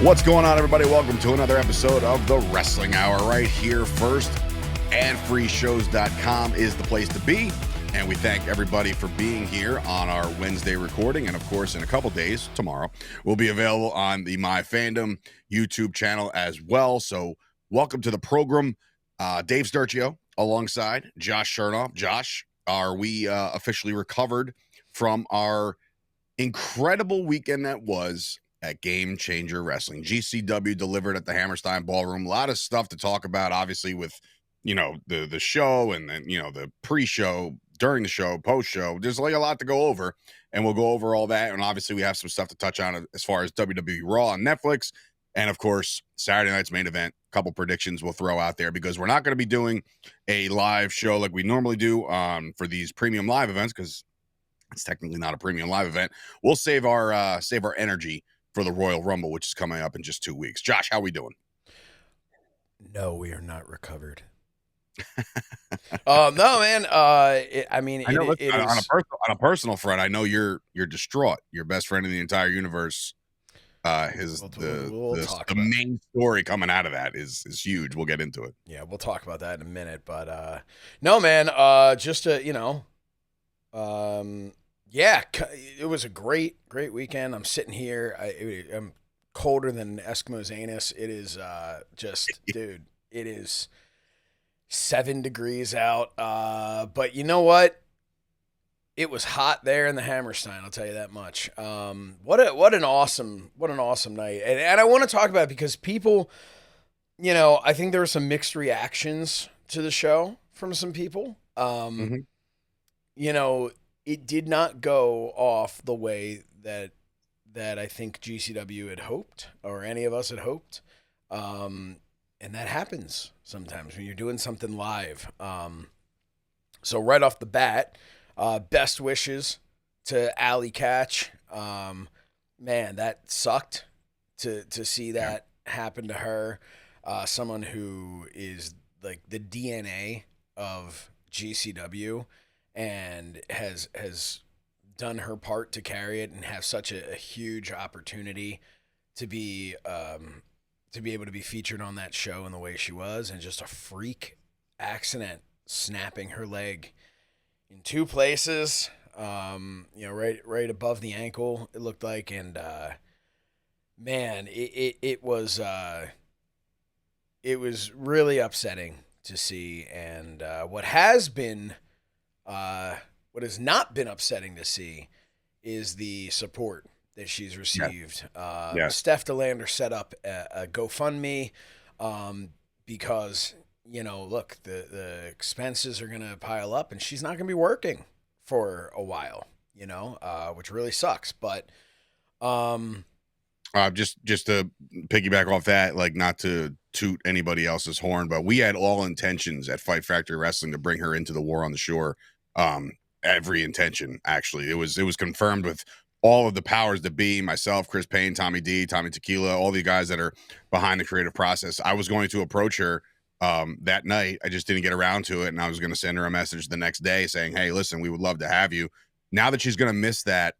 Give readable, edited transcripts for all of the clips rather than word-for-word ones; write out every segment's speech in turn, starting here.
What's going on, everybody? Welcome to another episode of the Wrestling Hour right here first. AdFreeShows.com is the place to be. And we thank everybody for being here on our Wednesday recording. And of course, in a couple days, tomorrow, we'll be available on the MyFandom YouTube channel as well. So welcome to the program. Dave Sturchio alongside Josh Shernoff. Josh, are we officially recovered from our incredible weekend that was at Game Changer Wrestling? GCW delivered at the Hammerstein Ballroom. A lot of stuff to talk about, obviously, with, you know, the show and then, you know, the pre-show, during the show, post-show. There's like a lot to go over, and we'll go over all that. And obviously, we have some stuff to touch on as far as WWE Raw on Netflix. And of course, Saturday night's main event. A couple predictions we'll throw out there because we're not going to be doing a live show like we normally do for these premium live events, because it's technically not a premium live event. We'll save our energy for the Royal Rumble, which is coming up in just 2 weeks. Josh, how we doing? No, we are not recovered. No, man. I mean, I know. it is On a personal front, I know you're distraught. Your best friend in the entire universe. The main story coming out of that is huge. We'll get into it. Yeah, we'll talk about that in a minute. But no, man. Just to, you know, yeah, it was a great weekend. I'm sitting here. I'm colder than an Eskimo's anus. It is just, dude. It is 7 degrees out. But you know what? It was hot there in the Hammerstein. I'll tell you that much. What an awesome night. And I want to talk about it because people, you know, I think there were some mixed reactions to the show from some people. You know, it did not go off the way that I think GCW had hoped, or any of us had hoped. And that happens sometimes when you're doing something live. So right off the bat, best wishes to Allie Catch. Man, that sucked to see that happen to her. Someone who is like the DNA of GCW and has done her part to carry it and have such a huge opportunity to be able to be featured on that show in the way she was, and just a freak accident snapping her leg in 2 places, you know, right above the ankle, it looked like. And man, it was really upsetting to see. And what has not been upsetting to see is the support that she's received. Steph DeLander set up a GoFundMe because, you know, look, the expenses are going to pile up and she's not going to be working for a while, you know, which really sucks. But just to piggyback off that, like, not to toot anybody else's horn, but we had all intentions at Fight Factory Wrestling to bring her into the War on the Shore. Every intention, actually. It was confirmed with all of the powers that be, myself, Chris Payne, Tommy D, Tommy Tequila, all the guys that are behind the creative process. I was going to approach her that night. I just didn't get around to it, and I was going to send her a message the next day saying, hey, listen, we would love to have you. Now that she's going to miss that,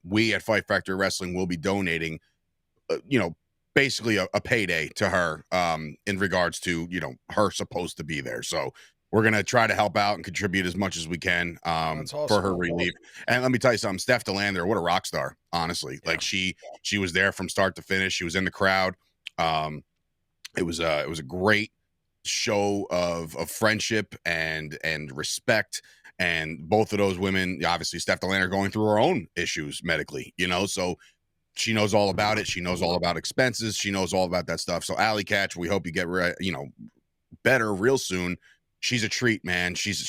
we at Fight Factory Wrestling will be donating, you know, basically a payday to her in regards to, you know, her supposed to be there. So we're going to try to help out and contribute as much as we can awesome. for her relief. And let me tell you something, Steph DeLander, what a rock star, honestly. Yeah. Like, she was there from start to finish. She was in the crowd. It was a great show of friendship and respect. And both of those women, obviously Steph DeLander, going through her own issues medically, you know, so she knows all about it. She knows all about expenses. She knows all about that stuff. So Allie Catch, we hope you get, you know, better real soon. She's a treat, man. She's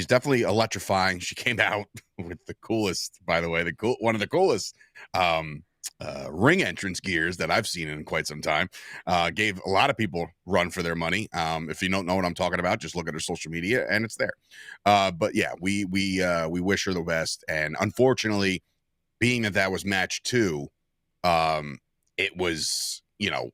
definitely electrifying. She came out with the coolest, by the way, one of the coolest ring entrance gears that I've seen in quite some time. Gave a lot of people run for their money. If you don't know what I'm talking about, just look at her social media and it's there. But yeah, we wish her the best. And unfortunately, being that was match 2, it was, you know,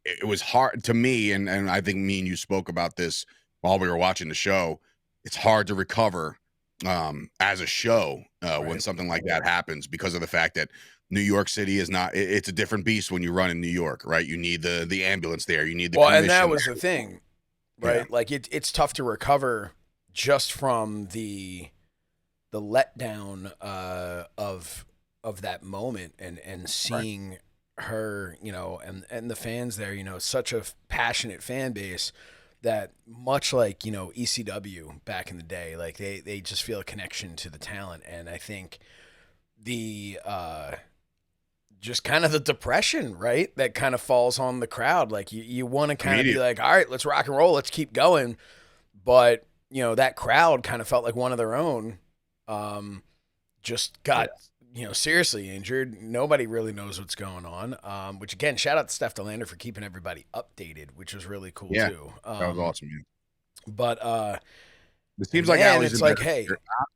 it was hard to me, and I think me and you spoke about this while we were watching the show. It's hard to recover as a show when something like that happens, because of the fact that New York City is not. It's a different beast when you run in New York, right? You need the ambulance there. You need the Well, and commission that was there. the thing, right? Yeah. Like it's tough to recover just from the letdown of that moment and seeing her, you know, and the fans there, you know, such a passionate fan base that much like, you know, ECW back in the day, like they just feel a connection to the talent. And I think the just kind of the depression, right, that kind of falls on the crowd. Like you want to kind of be like, all right, let's rock and roll, let's keep going. But, you know, that crowd kind of felt like one of their own. Just got, you know, seriously injured. Nobody really knows what's going on. Which again, shout out to Steph DeLander for keeping everybody updated, which was really cool too. That was awesome. Yeah. But it seems like Allie's it's like, hey,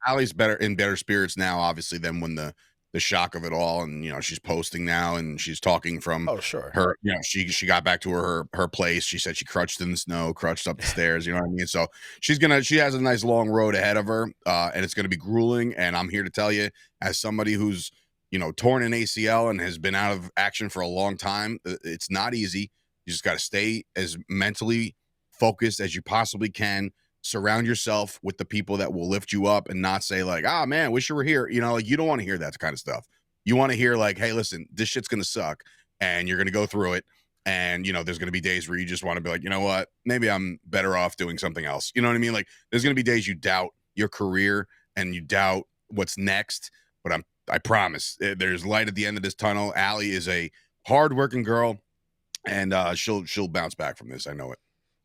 Allie's in better spirits now, obviously, than when the shock of it all. And, you know, she's posting now and she's talking from her, you know, she got back to her place. She said she crutched in the snow, crutched up the stairs, you know what I mean? So she has a nice long road ahead of her, and it's going to be grueling. And I'm here to tell you, as somebody who's, you know, torn an ACL and has been out of action for a long time, it's not easy. You just got to stay as mentally focused as you possibly can. Surround yourself with the people that will lift you up and not say like, ah, man, wish you were here. You know, like you don't want to hear that kind of stuff. You want to hear like, hey, listen, this shit's going to suck and you're going to go through it. And, you know, there's going to be days where you just want to be like, you know what, maybe I'm better off doing something else. You know what I mean? Like there's going to be days you doubt your career and you doubt what's next. But I promise there's light at the end of this tunnel. Allie is a hardworking girl and she'll bounce back from this. I know it.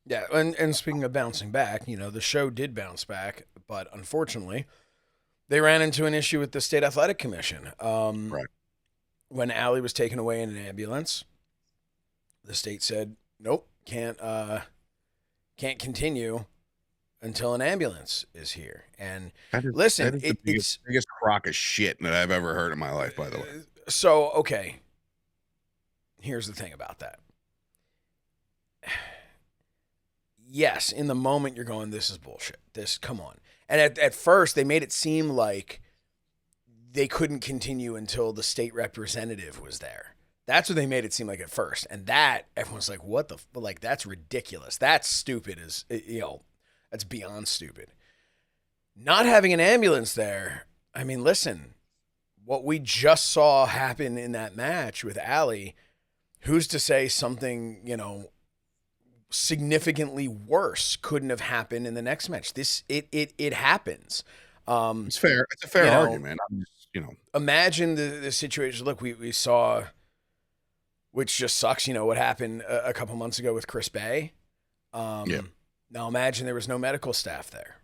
Yeah, and speaking of bouncing back, you know, the show did bounce back, but unfortunately, they ran into an issue with the State Athletic Commission. Right. When Allie was taken away in an ambulance, the state said, nope, can't continue until an ambulance is here. And listen, it's the biggest crock of shit that I've ever heard in my life, by the way. So, okay, here's the thing about that. Yes, in the moment you're going, this is bullshit. Come on. And at first they made it seem like they couldn't continue until the state representative was there. That's what they made it seem like at first. And that, everyone's like, what the, like, that's ridiculous. That's stupid, you know, that's beyond stupid. Not having an ambulance there, I mean, listen, what we just saw happen in that match with Allie, who's to say something, you know, significantly worse couldn't have happened in the next match. It happens. It's fair. It's a fair argument. You know, imagine the situation. Look, we saw, which just sucks. You know what happened a couple months ago with Chris Bay. Yeah. Now imagine there was no medical staff there.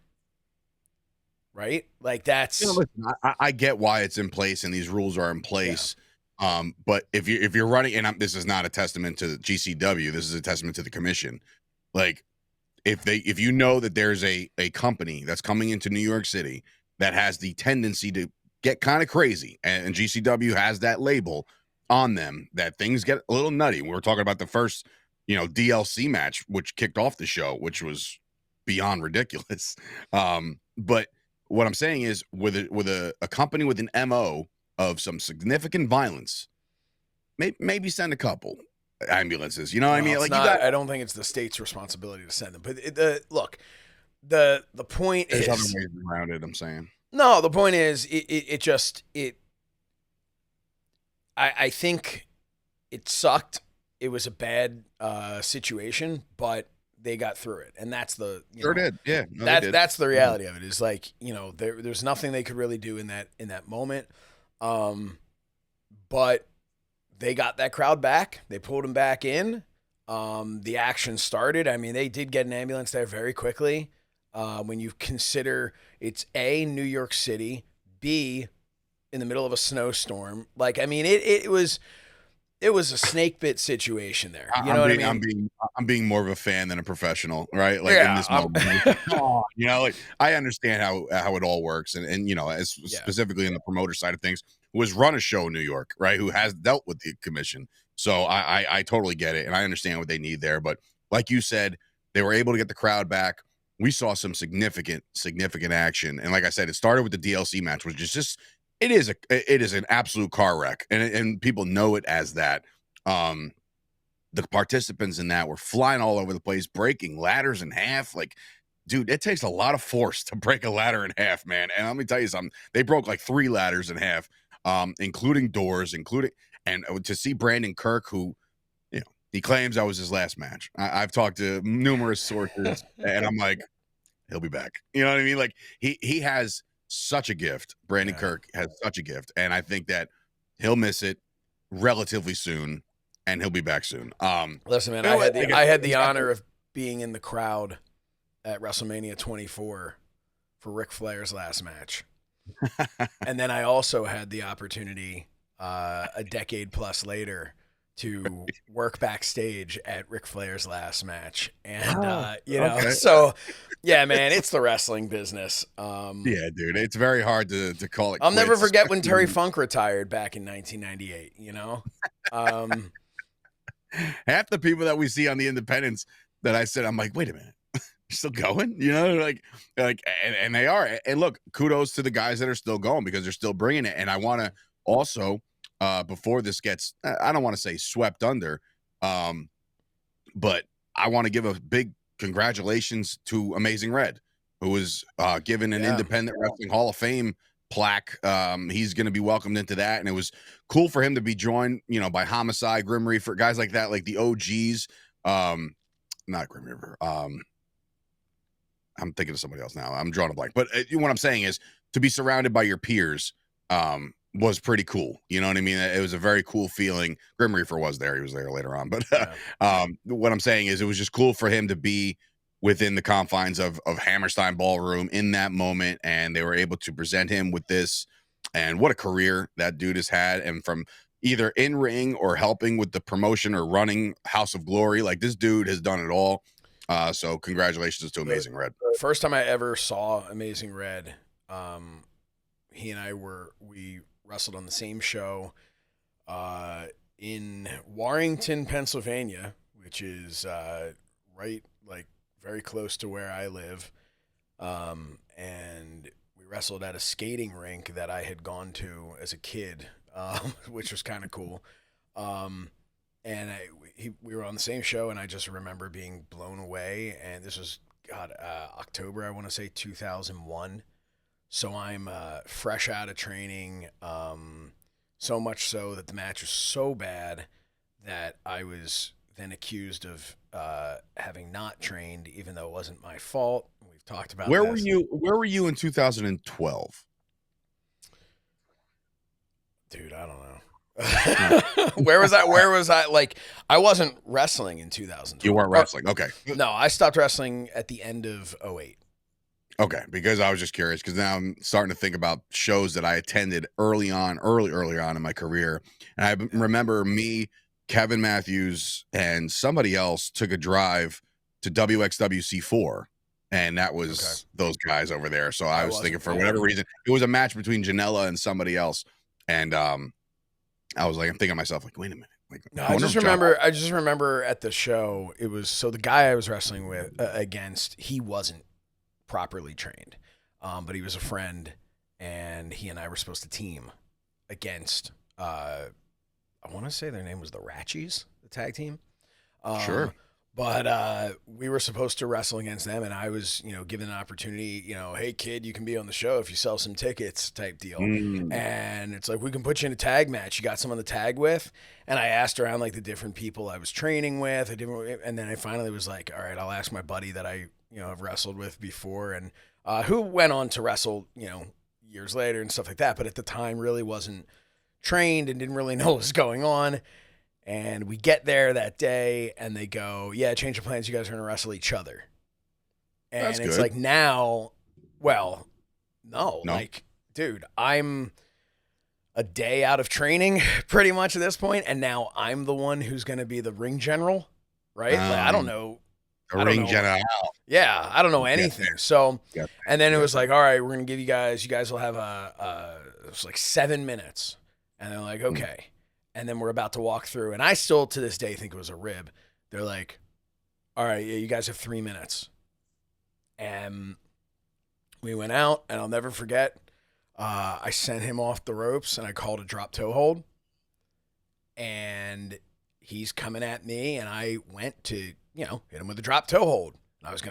Right? Like that's. You know, listen, I get why it's in place and these rules are in place. Yeah. But if you're running, and this is not a testament to GCW, this is a testament to the commission. Like, if you know that there's a company that's coming into New York City that has the tendency to get kind of crazy, and GCW has that label on them, that things get a little nutty. We were talking about the first, you know, DLC match, which kicked off the show, which was beyond ridiculous. But what I'm saying is, with a company with an MO of some significant violence, maybe send a couple ambulances. You know what I mean? Like, I don't think it's the state's responsibility to send them. But look, the point there's is, other ways around it. I'm saying no. The point is, I think it sucked. It was a bad situation, but they got through it, and that's the did. Yeah, no, that's the reality of it. Is like, you know, there's nothing they could really do in that moment. But they got that crowd back. They pulled them back in. The action started. I mean, they did get an ambulance there very quickly. When you consider it's A, New York City, B, in the middle of a snowstorm. Like, I mean, it was a snake bit situation there. You know what I mean? I'm being more of a fan than a professional, right? Like, in this moment, you know, like, I understand how it all works, and you know, specifically in the promoter side of things, who has run a show in New York, right? Who has dealt with the commission. So I totally get it, and I understand what they need there. But like you said, they were able to get the crowd back. We saw some significant action, and like I said, it started with the DLC match, which is just it is an absolute car wreck, and people know it as that. The participants in that were flying all over the place, breaking ladders in half. Like, dude, it takes a lot of force to break a ladder in half, man. And let me tell you something, they broke like 3 ladders in half, including doors, and to see Brandon Kirk, who, you know, he claims that was his last match. I've talked to numerous sources, and I'm like, he'll be back. You know what I mean? Like, he has such a gift. Brandon Kirk has such a gift, and I think that he'll miss it relatively soon, and he'll be back soon. Listen, man, I had the honor of being in the crowd at WrestleMania 24 for Ric Flair's last match. And then I also had the opportunity a decade plus later to work backstage at Ric Flair's last match. And, you know, so yeah, man, it's the wrestling business. Yeah, dude, it's very hard to call it. I'll never forget when Terry Funk retired back in 1998, you know? Half the people that we see on the independents that I said, I'm like, wait a minute, you're still going? You know, like, and they are. And look, kudos to the guys that are still going because they're still bringing it. And I want to also, before this gets, I don't want to say swept under, but I want to give a big congratulations to Amazing Red, who was given an Independent Wrestling Hall of Fame plaque. He's going to be welcomed into that, and it was cool for him to be joined, you know, by Homicide, Grim Reaper, guys like that, like the OGs. Not Grim Reaper. I'm thinking of somebody else now. I'm drawing a blank. But what I'm saying is to be surrounded by your peers was pretty cool. You know what I mean? It was a very cool feeling. Grim Reaper was there. He was there later on. But what I'm saying is it was just cool for him to be within the confines of Hammerstein Ballroom in that moment, and they were able to present him with this. And what a career that dude has had. And from either in ring or helping with the promotion or running House of Glory, like this dude has done it all. So congratulations to Amazing Red. First time I ever saw Amazing Red, he and I we wrestled on the same show in Warrington, Pennsylvania, which is right, like, very close to where I live. And we wrestled at a skating rink that I had gone to as a kid, which was kind of cool. And we were on the same show, and I just remember being blown away. And this was, October, I want to say 2001. So I'm fresh out of training, so much so that the match was so bad that I was then accused of having not trained, even though it wasn't my fault. We've talked about Where were you in 2012? Dude, I don't know. Where was I? Like, I wasn't wrestling in 2012. You weren't wrestling. Okay. No, I stopped wrestling at the end of 2008. Okay, because I was just curious because now I'm starting to think about shows that I attended early on in my career. And I remember me, Kevin Matthews, and somebody else took a drive to WXWC4, and that was those guys over there. So I was thinking, for whatever reason, it was a match between Janela and somebody else. And I was like, I'm thinking to myself, like, wait a minute. Like, no, I just remember at the show, it was, so the guy I was wrestling with against, he wasn't properly trained, but he was a friend, and he and I were supposed to team against, I want to say their name was the Ratchies, the tag team. Sure. But we were supposed to wrestle against them, and I was, given an opportunity, hey, kid, you can be on the show if you sell some tickets type deal. And it's like, we can put you in a tag match. You got someone to tag with? And I asked around, like, the different people I was training with. And then I finally was like, all right, I'll ask my buddy that I, have wrestled with before, and who went on to wrestle, years later and stuff like that. But at the time really wasn't trained and didn't really know what was going on. And we get there that day, and they go, yeah, change of plans. You guys are going to wrestle each other. And That's it's good. like, now, well, no. Like, dude, I'm a day out of training pretty much at this point, and now I'm the one who's going to be the ring general, right? Like, I don't know. General. Yeah, I don't know anything. So, and then it was like, all right, we're going to give you guys will have it was like 7 minutes. And they're like, okay. And then we're about to walk through, and I still to this day think it was a rib. They're like, all right, yeah, you guys have 3 minutes. And we went out, and I'll never forget, I sent him off the ropes and I called a drop toe hold. And he's coming at me, and I went to, hit him with a drop toe hold. And I was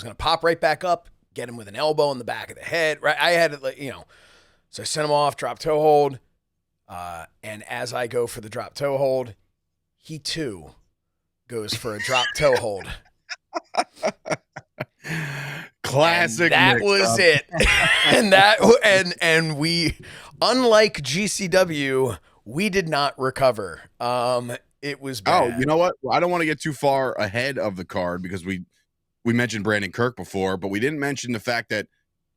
gonna pop right back up, get him with an elbow in the back of the head. Right, I had it, so I sent him off, drop toe hold. And as I go for the drop toe hold, he too goes for a drop toe hold. Classic. And that was it. and we, unlike GCW, we did not recover. It was bad. Oh, you know what? I don't want to get too far ahead of the card because we mentioned Brandon Kirk before, but we didn't mention the fact that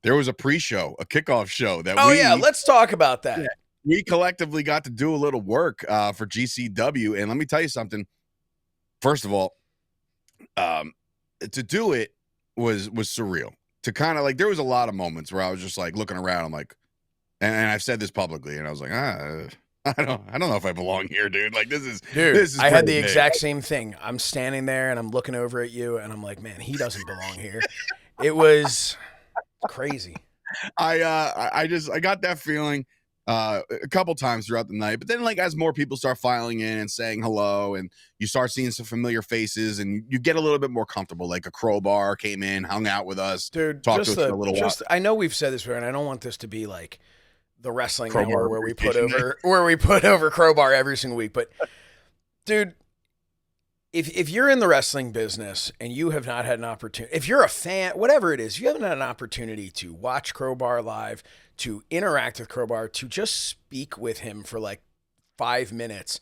there was a pre-show, a kickoff show that let's talk about that. Yeah, we collectively got to do a little work for GCW, and let me tell you something. First of all, to do it was surreal. To kind of there was a lot of moments where I was just looking around. I'm like, and I've said this publicly, and I was like, I don't know if I belong here, dude. This is. I had the exact same thing. I'm standing there and I'm looking over at you, and I'm like, man, he doesn't belong here. It was crazy. I got that feeling a couple times throughout the night, but then as more people start filing in and saying hello, and you start seeing some familiar faces, and you get a little bit more comfortable. Like a Crowbar came in, hung out with us, dude. Talked to us for a little while. I know we've said this before, and I don't want this to be like the wrestling hour where we put over Crowbar every single week. But dude, if you're in the wrestling business and you have not had an opportunity, if you're a fan, whatever it is, you haven't had an opportunity to watch Crowbar live, to interact with Crowbar, to just speak with him for 5 minutes,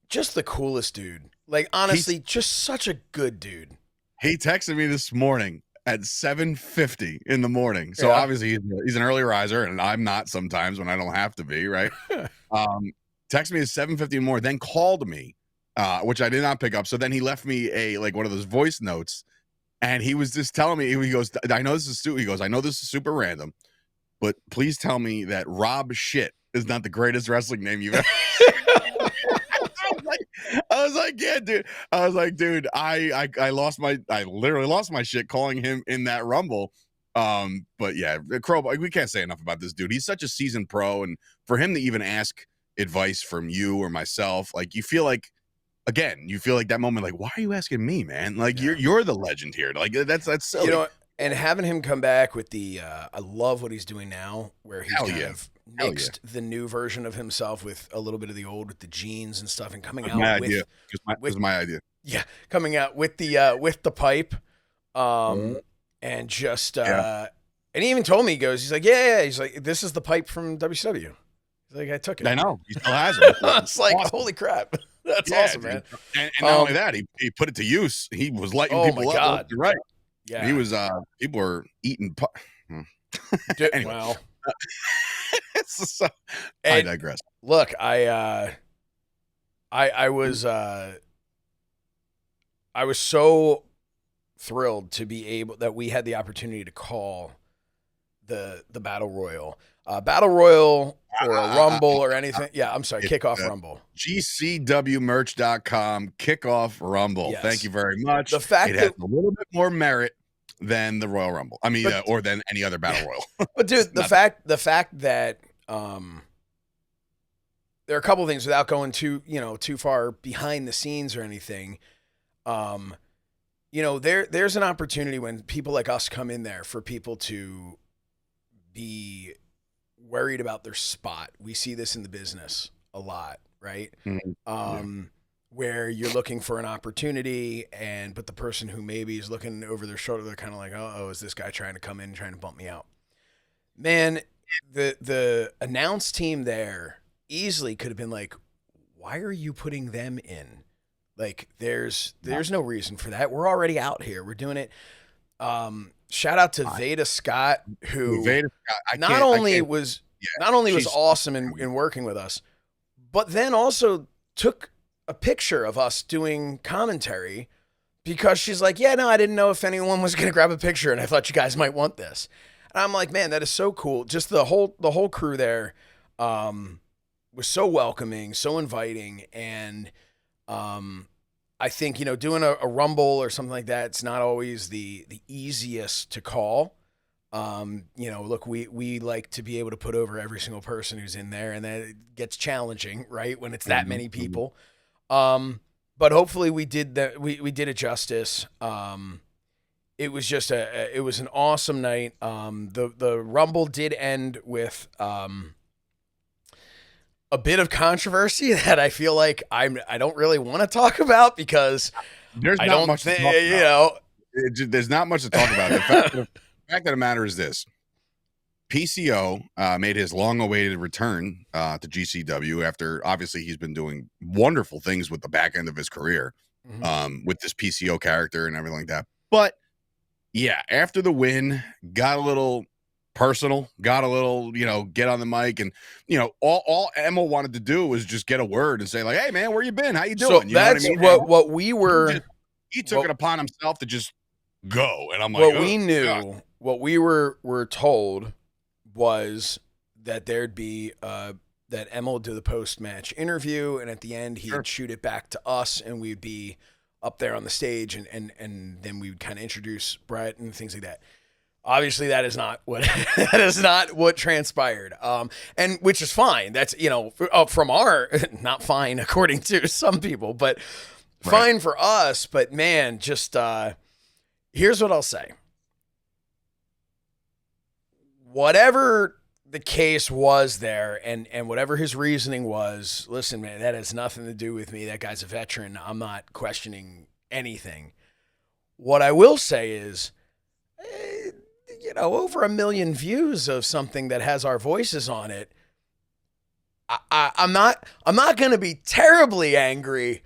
just the coolest dude. Honestly, just such a good dude. He texted me this morning at 7:50 in the morning. So obviously he's an early riser, and I'm not sometimes when I don't have to be, right? Texted me at 7:50 in the morning, then called me, which I did not pick up. So then he left me a one of those voice notes, and he was just telling me, he goes, I know this is super random, but please tell me that Rob Shit is not the greatest wrestling name you've ever I was like, yeah, dude. I was like, dude, I literally lost my shit calling him in that Rumble. But yeah, Crowbar, we can't say enough about this dude. He's such a seasoned pro, and for him to even ask advice from you or myself, you feel that moment, why are you asking me, man? You're the legend here. That's silly. And having him come back with the, I love what he's doing now, where he's kind of mixed the new version of himself with a little bit of the old, with the jeans and stuff, and coming out it was my idea. Yeah, coming out with the pipe, and just, and he even told me, he's like, yeah, he's like, this is the pipe from WCW. He's like, I took it. I know, he still has it. It's awesome. Holy crap, that's awesome, man. And not only that, he put it to use. He was lighting people up. Right. Yeah, he was. People were eating. Anyway. Wow. I digress. Look, I was so thrilled to be able that we had the opportunity to call the Battle Royal. Battle Royal or a Rumble or anything. Yeah, I'm sorry, Kickoff Rumble. GCWmerch.com, Kickoff Rumble. Yes. Thank you very much. The fact it has a little bit more merit than the Royal Rumble. I mean, or than any other Battle Royal. But dude, the fact that there are a couple of things without going too far behind the scenes or anything. There's an opportunity when people like us come in there for people to be worried about their spot. We see this in the business a lot, right? Mm-hmm. Where you're looking for an opportunity, but the person who maybe is looking over their shoulder, they're kind of like, oh, is this guy trying to come in, trying to bump me out? Man, the announce team there easily could have been like, why are you putting them in? There's no reason for that. We're already out here. We're doing it. Shout out to Veda Scott, who not only was awesome in working with us, but then also took a picture of us doing commentary because she's like, yeah, no, I didn't know if anyone was going to grab a picture, and I thought you guys might want this. And I'm like, man, that is so cool. Just the whole crew there was so welcoming, so inviting, and I think, doing a Rumble or something like that, it's not always the easiest to call. Look, we like to be able to put over every single person who's in there, and then it gets challenging, right, when it's that many people. But hopefully we did that. We did it justice. It was just it was an awesome night. The Rumble did end with a bit of controversy that I feel like I don't really want to talk about because there's not much to talk about. There's not much to talk about. The fact of the matter is this: PCO made his long-awaited return to GCW after obviously he's been doing wonderful things with the back end of his career, with this PCO character and everything like that. But yeah, after the win, got a little personal, got a little, get on the mic, and all Emma wanted to do was just get a word and say like, "Hey man, where you been? How you doing?" So that's what we were. He took it upon himself to just go, and I'm like, what we knew, God. What we were told was that there'd be that Emma would do the post-match interview, and at the end he'd shoot it back to us, and we'd be up there on the stage, and then we would kind of introduce Brett and things like that. Obviously, that is not what transpired, and which is fine. That's from our not fine according to some people, but fine for us. But man, just here's what I'll say. Whatever the case was there, and whatever his reasoning was, listen, man, that has nothing to do with me. That guy's a veteran. I'm not questioning anything. What I will say is, over 1 million views of something that has our voices on it. I'm not going to be terribly angry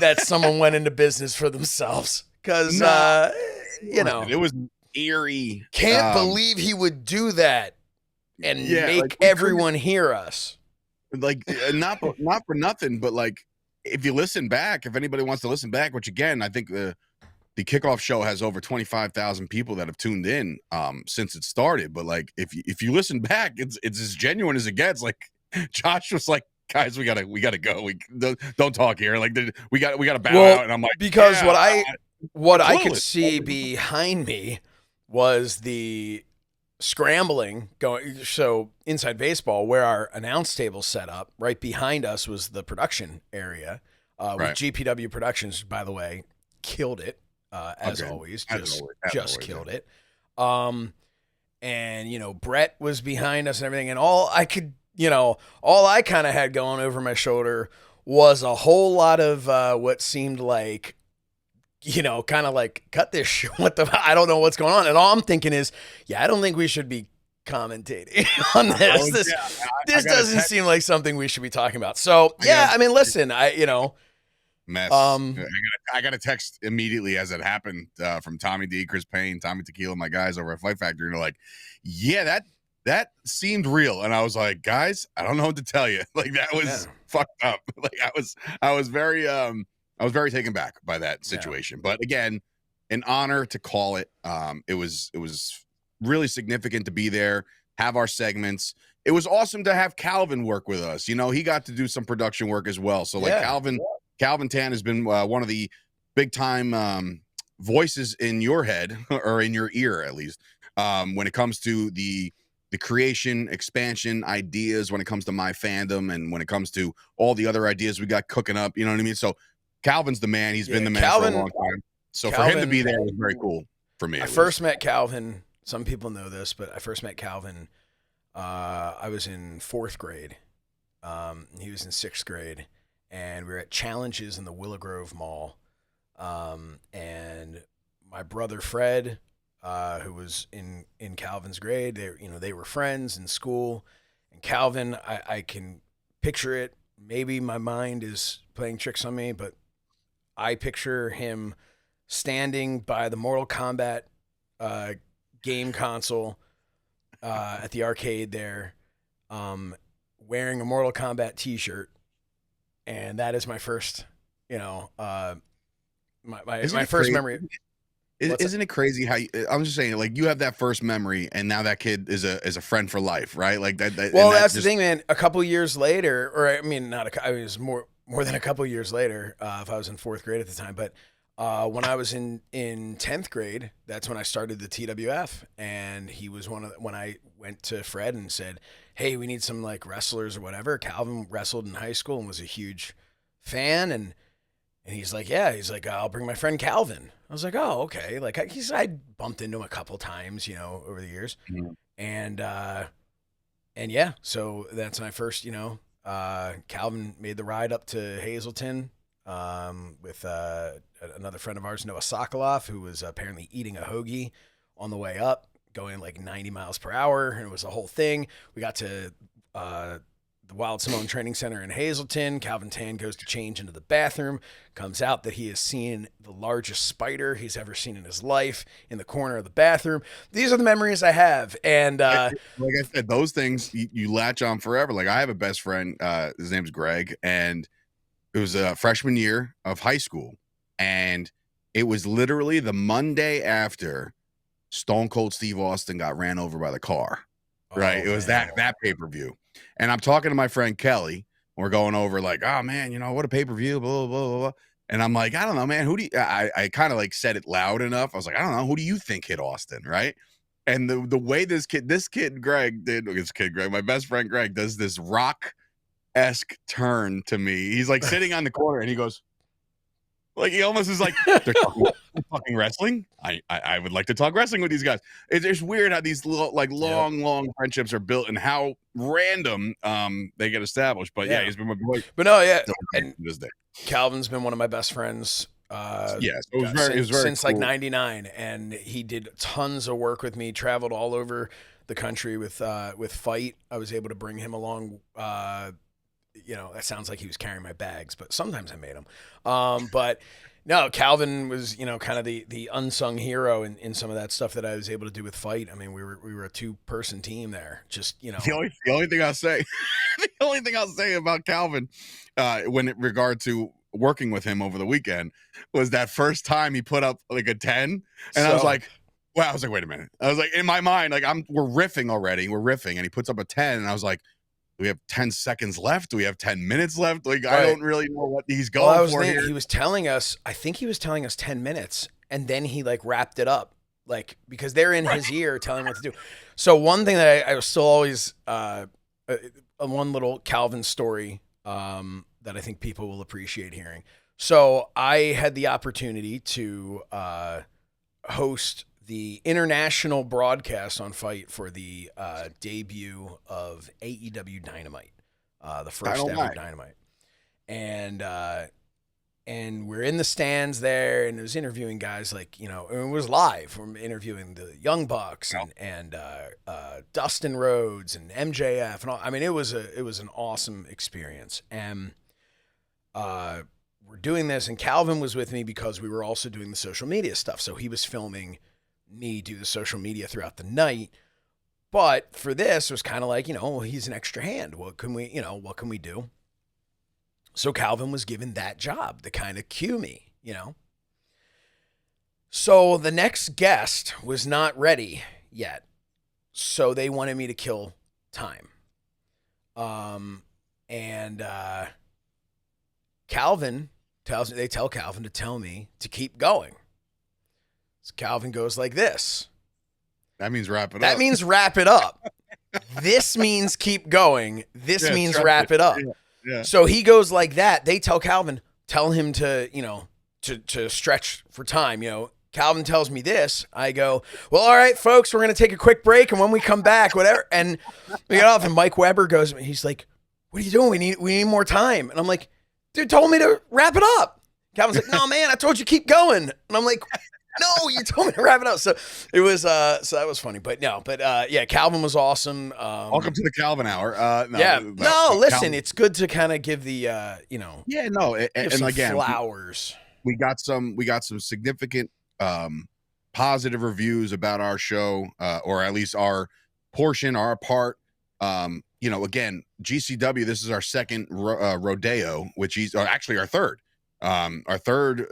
that someone went into business for themselves because, it was eerie. Can't believe he would do that and make everyone hear us. Like, not for nothing, but like, if you listen back, if anybody wants to listen back, which again, I think the Kickoff Show has over 25,000 people that have tuned in since it started. But like, if you listen back, it's as genuine as it gets. Like, Josh was like, "Guys, we gotta go. We don't talk here. Like, we gotta bow out." And I'm like, because what I could see behind me was the scrambling going. So inside baseball, where our announce table set up, right behind us was the production area. With GPW Productions, by the way, killed it. As always, just killed it. And Brett was behind us and everything, and all I kind of had going over my shoulder was a whole lot of what seemed like, kind of like, cut this shit. I don't know what's going on, and all I'm thinking is, I don't think we should be commentating on this. This doesn't seem like something we should be talking about. So I mean, listen, mess. I got a text immediately as it happened from Tommy D, Chris Payne, Tommy Tequila, my guys over at Fight Factory, and they're like, that seemed real. And I was like, guys, I don't know what to tell you. Like, that was fucked up. Like, I was very taken back by that situation. But again, an honor to call it. It was really significant to be there, have our segments. It was awesome to have Calvin work with us. He got to do some production work as well. So like Calvin Tan has been one of the big time voices in your head, or in your ear at least, when it comes to the creation, expansion ideas, when it comes to MyFandom, and when it comes to all the other ideas we got cooking up. You know what I mean? So Calvin's the man. He's been the man for a long time. So for him to be there was very cool for me. I first met Calvin. Some people know this, but I first met Calvin. I was in 4th grade. He was in 6th grade. And we were at Challenges in the Willow Grove Mall. And my brother Fred, who was in Calvin's grade, they were friends in school. And Calvin, I can picture it. Maybe my mind is playing tricks on me, but I picture him standing by the Mortal Kombat game console at the arcade there, wearing a Mortal Kombat t-shirt. And that is my first, my first memory. Isn't it crazy how I'm just saying, like, you have that first memory, and now that kid is a friend for life, right? Like that. Well, that's the thing, man. A couple years later, or I mean, it was more than a couple years later. If I was in 4th grade at the time, but When I was in 10th grade, that's when I started the TWF, and he was when I went to Fred and said, "Hey, we need some like wrestlers or whatever." Calvin wrestled in high school and was a huge fan, and he's like, "Yeah," he's like, "I'll bring my friend Calvin." I was like, "Oh, okay." Like I bumped into him a couple times, over the years, and yeah, so that's when I first, Calvin made the ride up to Hazleton with another friend of ours, Noah Sokoloff, who was apparently eating a hoagie on the way up, going like 90 miles per hour, and it was a whole thing. We got to the Wild Simone Training Center in Hazleton. Calvin Tan goes to change into the bathroom, comes out that he has seen the largest spider he's ever seen in his life in the corner of the bathroom. These are the memories I have. And like I said, those things you latch on forever. Like I have a best friend, his name's Greg, and it was a freshman year of high school, and it was literally the Monday after Stone Cold Steve Austin got ran over by the car. Right? It was that pay-per-view. And I'm talking to my friend Kelly. We're going over like, oh man, what a pay-per-view, blah, blah, blah, blah. And I'm like, I don't know, man. Who do you, I kind of like said it loud enough. I was like, I don't know. Who do you think hit Austin? Right. And the way this kid Greg did, my best friend Greg does this Rock-esque turn to me. He's like sitting on the corner and he goes, like he almost is like, they're talking wrestling. I would like to talk wrestling with these guys. It's weird how these long friendships are built and how random they get established. But yeah, he's been my boy. But no, yeah, and this day. Calvin's been one of my best friends. Yes, it was very since cool. like '99, and he did tons of work with me. Traveled all over the country with Fight. I was able to bring him along. That sounds like he was carrying my bags, but sometimes I made them. But no, Calvin was, kind of the unsung hero in some of that stuff that I was able to do with Fight. I mean, we were a 2-person team there. Just, The only thing I'll say, about Calvin, when it regard to working with him over the weekend, was that first time he put up like a 10, and I was like, wow. I was like, wait a minute. I was like, in my mind, like we're riffing already. We're riffing, and he puts up a 10, and I was like, do we have 10 seconds left? Do we have 10 minutes left? Like, right. I don't really know what he's going for here. He was telling us, I think he was telling us 10 minutes, and then he like wrapped it up, like, because they're in his ear telling him what to do. So one thing that I was still always, one little Calvin story that I think people will appreciate hearing. So I had the opportunity to host the international broadcast on Fight for the debut of AEW Dynamite, the first ever Dynamite. And we're in the stands there, and it was interviewing guys like, it was live. We're interviewing the Young Bucks and Dustin Rhodes and MJF and all. I mean, it was an awesome experience. And we're doing this, and Calvin was with me because we were also doing the social media stuff. So he was filming me do the social media throughout the night. But for this, it was kind of like, he's an extra hand. What can we do? So Calvin was given that job to kind of cue me, So the next guest was not ready yet. So they wanted me to kill time. Calvin they tell Calvin to tell me to keep going. So Calvin goes like this. That means wrap it up. That means wrap it up. This means keep going. This means wrap it up. Yeah. So he goes like that. They tell Calvin, tell him to, to stretch for time. Calvin tells me this. I go, well, all right, folks, we're going to take a quick break. And when we come back, whatever. And we get off, and Mike Weber goes, he's like, what are you doing? We need more time. And I'm like, dude told me to wrap it up. Calvin's like, no, man, I told you keep going. And I'm like, no, you told me to wrap it up. So it was, so that was funny, but yeah, Calvin was awesome. Welcome to the Calvin Hour. Listen, Calvin. It's good to kind of give the, and again, flowers. We got some significant, positive reviews about our show, or at least our portion, our part. Again, GCW, this is our second rodeo, which is actually our third. Our third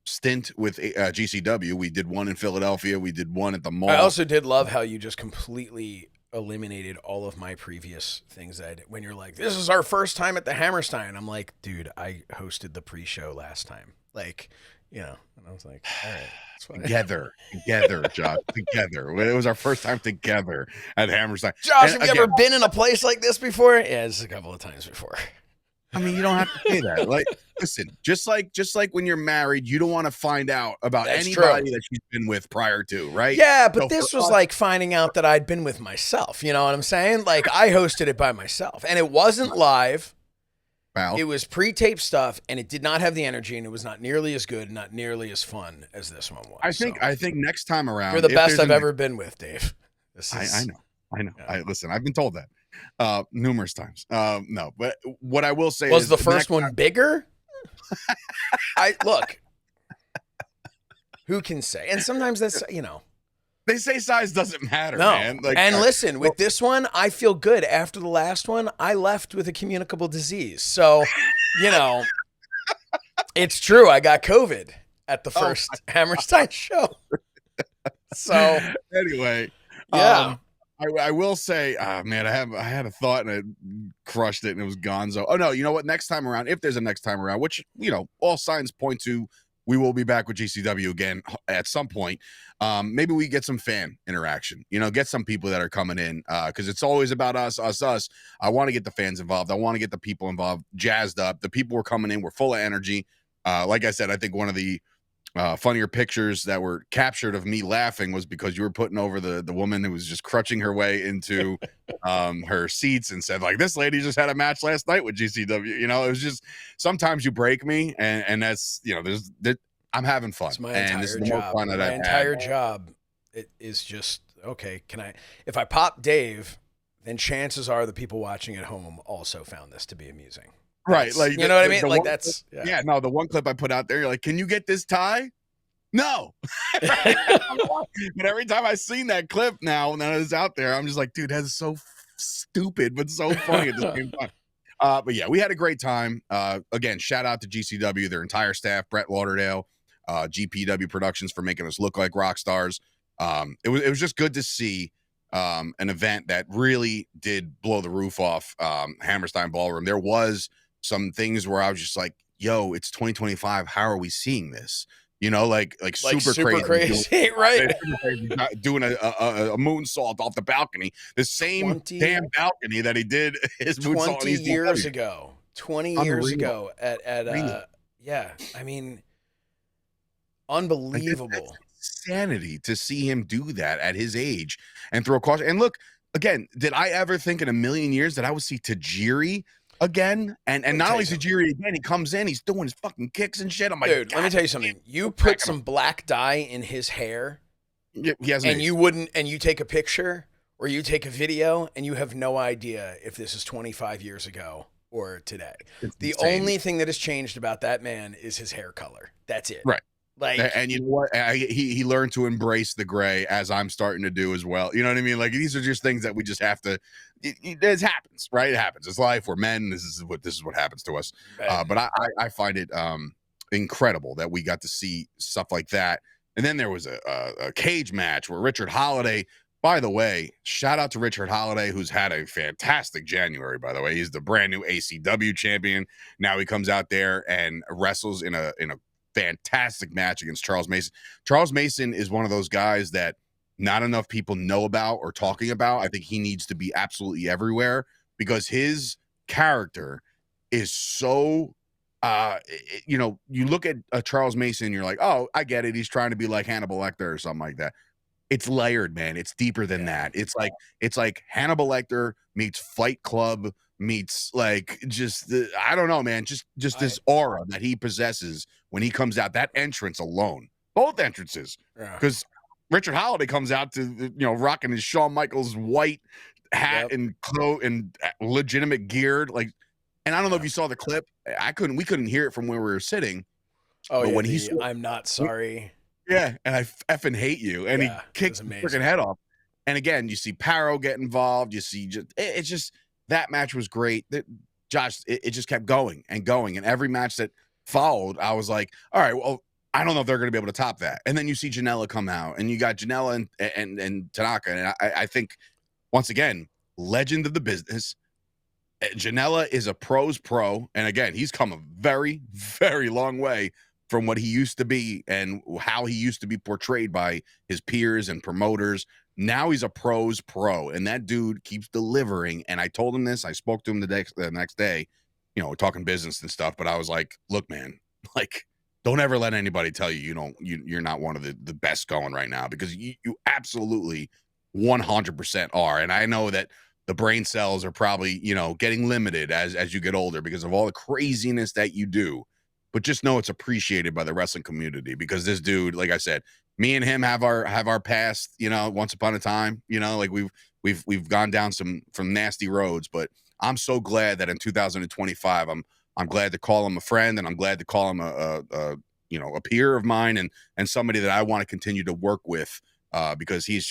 stint with GCW. We did one in Philadelphia. We did one at the mall. I also did love how you just completely eliminated all of my previous things that I did. When you're like, this is our first time at the Hammerstein. I'm like, dude, I hosted the pre-show last time. Like, And I was like, all right, it's fine. Together, Josh, together. It was our first time together at Hammerstein. Josh, have you ever been in a place like this before? Yeah, just a couple of times before. I mean, you don't have to say that. Like, listen, just like when you're married, you don't want to find out about anybody that you've been with prior to, right? Yeah, but this was like finding out that I'd been with myself. You know what I'm saying? Like, I hosted it by myself, and it wasn't live. Wow. It was pre-taped stuff, and it did not have the energy, and it was not nearly as good, not nearly as fun as this one was. I think next time around, you're the best I've ever been with, Dave. I know. Yeah. Listen, I've been told that numerous times. No, but what I will say was is the first one bigger? Look. Who can say? And sometimes that's, They say size doesn't matter, no. man. Like, and listen, with this one, I feel good. After the last one, I left with a communicable disease. So, it's true. I got COVID at the first Hammerstein show. So anyway, yeah. I will say, man, I had a thought and I crushed it and it was gonzo. Oh no, you know what? Next time around, if there's a next time around, which all signs point to, we will be back with GCW again at some point. Maybe we get some fan interaction, get some people that are coming in, because it's always about us. I want to get the fans involved. I want to get the people involved, jazzed up. The people were coming in, we're full of energy. Like I said, I think one of the funnier pictures that were captured of me laughing was because you were putting over the woman who was just crutching her way into her seats and said, like, this lady just had a match last night with GCW. It was just, sometimes you break me, and that's, I'm having fun. It's my and entire this is the job. most fun that my I've entire had. job is just, okay, if I pop Dave, then chances are the people watching at home also found this to be amusing. Right. Like, you know what I mean? Like, that's, no, the one clip I put out there, you're like, can you get this tie? No. But every time I seen that clip now, and that is out there, I'm just like, dude, that's so stupid, but so funny at the same time. But yeah, we had a great time. Again, shout out to GCW, their entire staff, Brett Lauderdale, GPW Productions for making us look like rock stars. It was just good to see an event that really did blow the roof off Hammerstein Ballroom. There was some things where I was just like, yo, it's 2025. How are we seeing this? Like super crazy. Right? Doing a moonsault off the balcony, the same damn balcony that he did his moonsault 20 years ago. 20 years ago at I mean, unbelievable. That's insanity to see him do that at his age and throw a caution. And look, again, did I ever think in a million years that I would see Tajiri again? And not only Tajiri again, he comes in, he's doing his fucking kicks and shit. I'm like, dude, let me tell you something. You put some black dye in his hair, he has and you take a picture or you take a video, and you have no idea if this is 25 years ago or today. The only thing that has changed about that man is his hair color. That's it. Right. Like, and you know what? He learned to embrace the gray, as I'm starting to do as well. You know what I mean? Like, these are just things that we just have to. It happens, right? It happens. It's life. We're men. This is what happens to us. But I find it incredible that we got to see stuff like that. And then there was a cage match where Richard Holiday. By the way, shout out to Richard Holiday, who's had a fantastic January. By the way, he's the brand new ACW champion. Now he comes out there and wrestles in a fantastic match against Charles Mason. Charles Mason is one of those guys that not enough people know about or talking about. I think he needs to be absolutely everywhere because his character is so, you look at Charles Mason, you're like, oh, I get it. He's trying to be like Hannibal Lecter or something like that. It's layered, man. It's deeper than that. It's like Hannibal Lecter meets Fight Club meets like I don't know, man. Just this aura that he possesses when he comes out. That entrance alone, both entrances, because Richard Holiday comes out to rocking his Shawn Michaels white hat and coat and legitimate geared and I don't know if you saw the clip. We couldn't hear it from where we were sitting. Oh, but when I'm not sorry. Yeah, and I effing hate you. And he kicks the freaking head off. And again, you see Paro get involved. You see it's just that match was great. Josh, it just kept going and going. And every match that followed, I was like, all right, well, I don't know if they're going to be able to top that. And then you see Janela come out, and you got Janela and Tanaka. And I think, once again, legend of the business. Janela is a pro's pro. And again, he's come a very, very long way from what he used to be and how he used to be portrayed by his peers and promoters. Now he's a pro's pro, and that dude keeps delivering. And I told him this. I spoke to him the next day, you know, we're talking business and stuff. But I was like, look, man, like, don't ever let anybody tell you you're not one of the best going right now, because you absolutely 100% are. And I know that the brain cells are probably, you know, getting limited as you get older because of all the craziness that you do. But just know it's appreciated by the wrestling community, because this dude, like I said, me and him have our past, you know, once upon a time, you know, like we've gone down some nasty roads, but I'm so glad that in 2025, I'm glad to call him a friend, and I'm glad to call him a you know, a peer of mine, and somebody that I want to continue to work with, because he's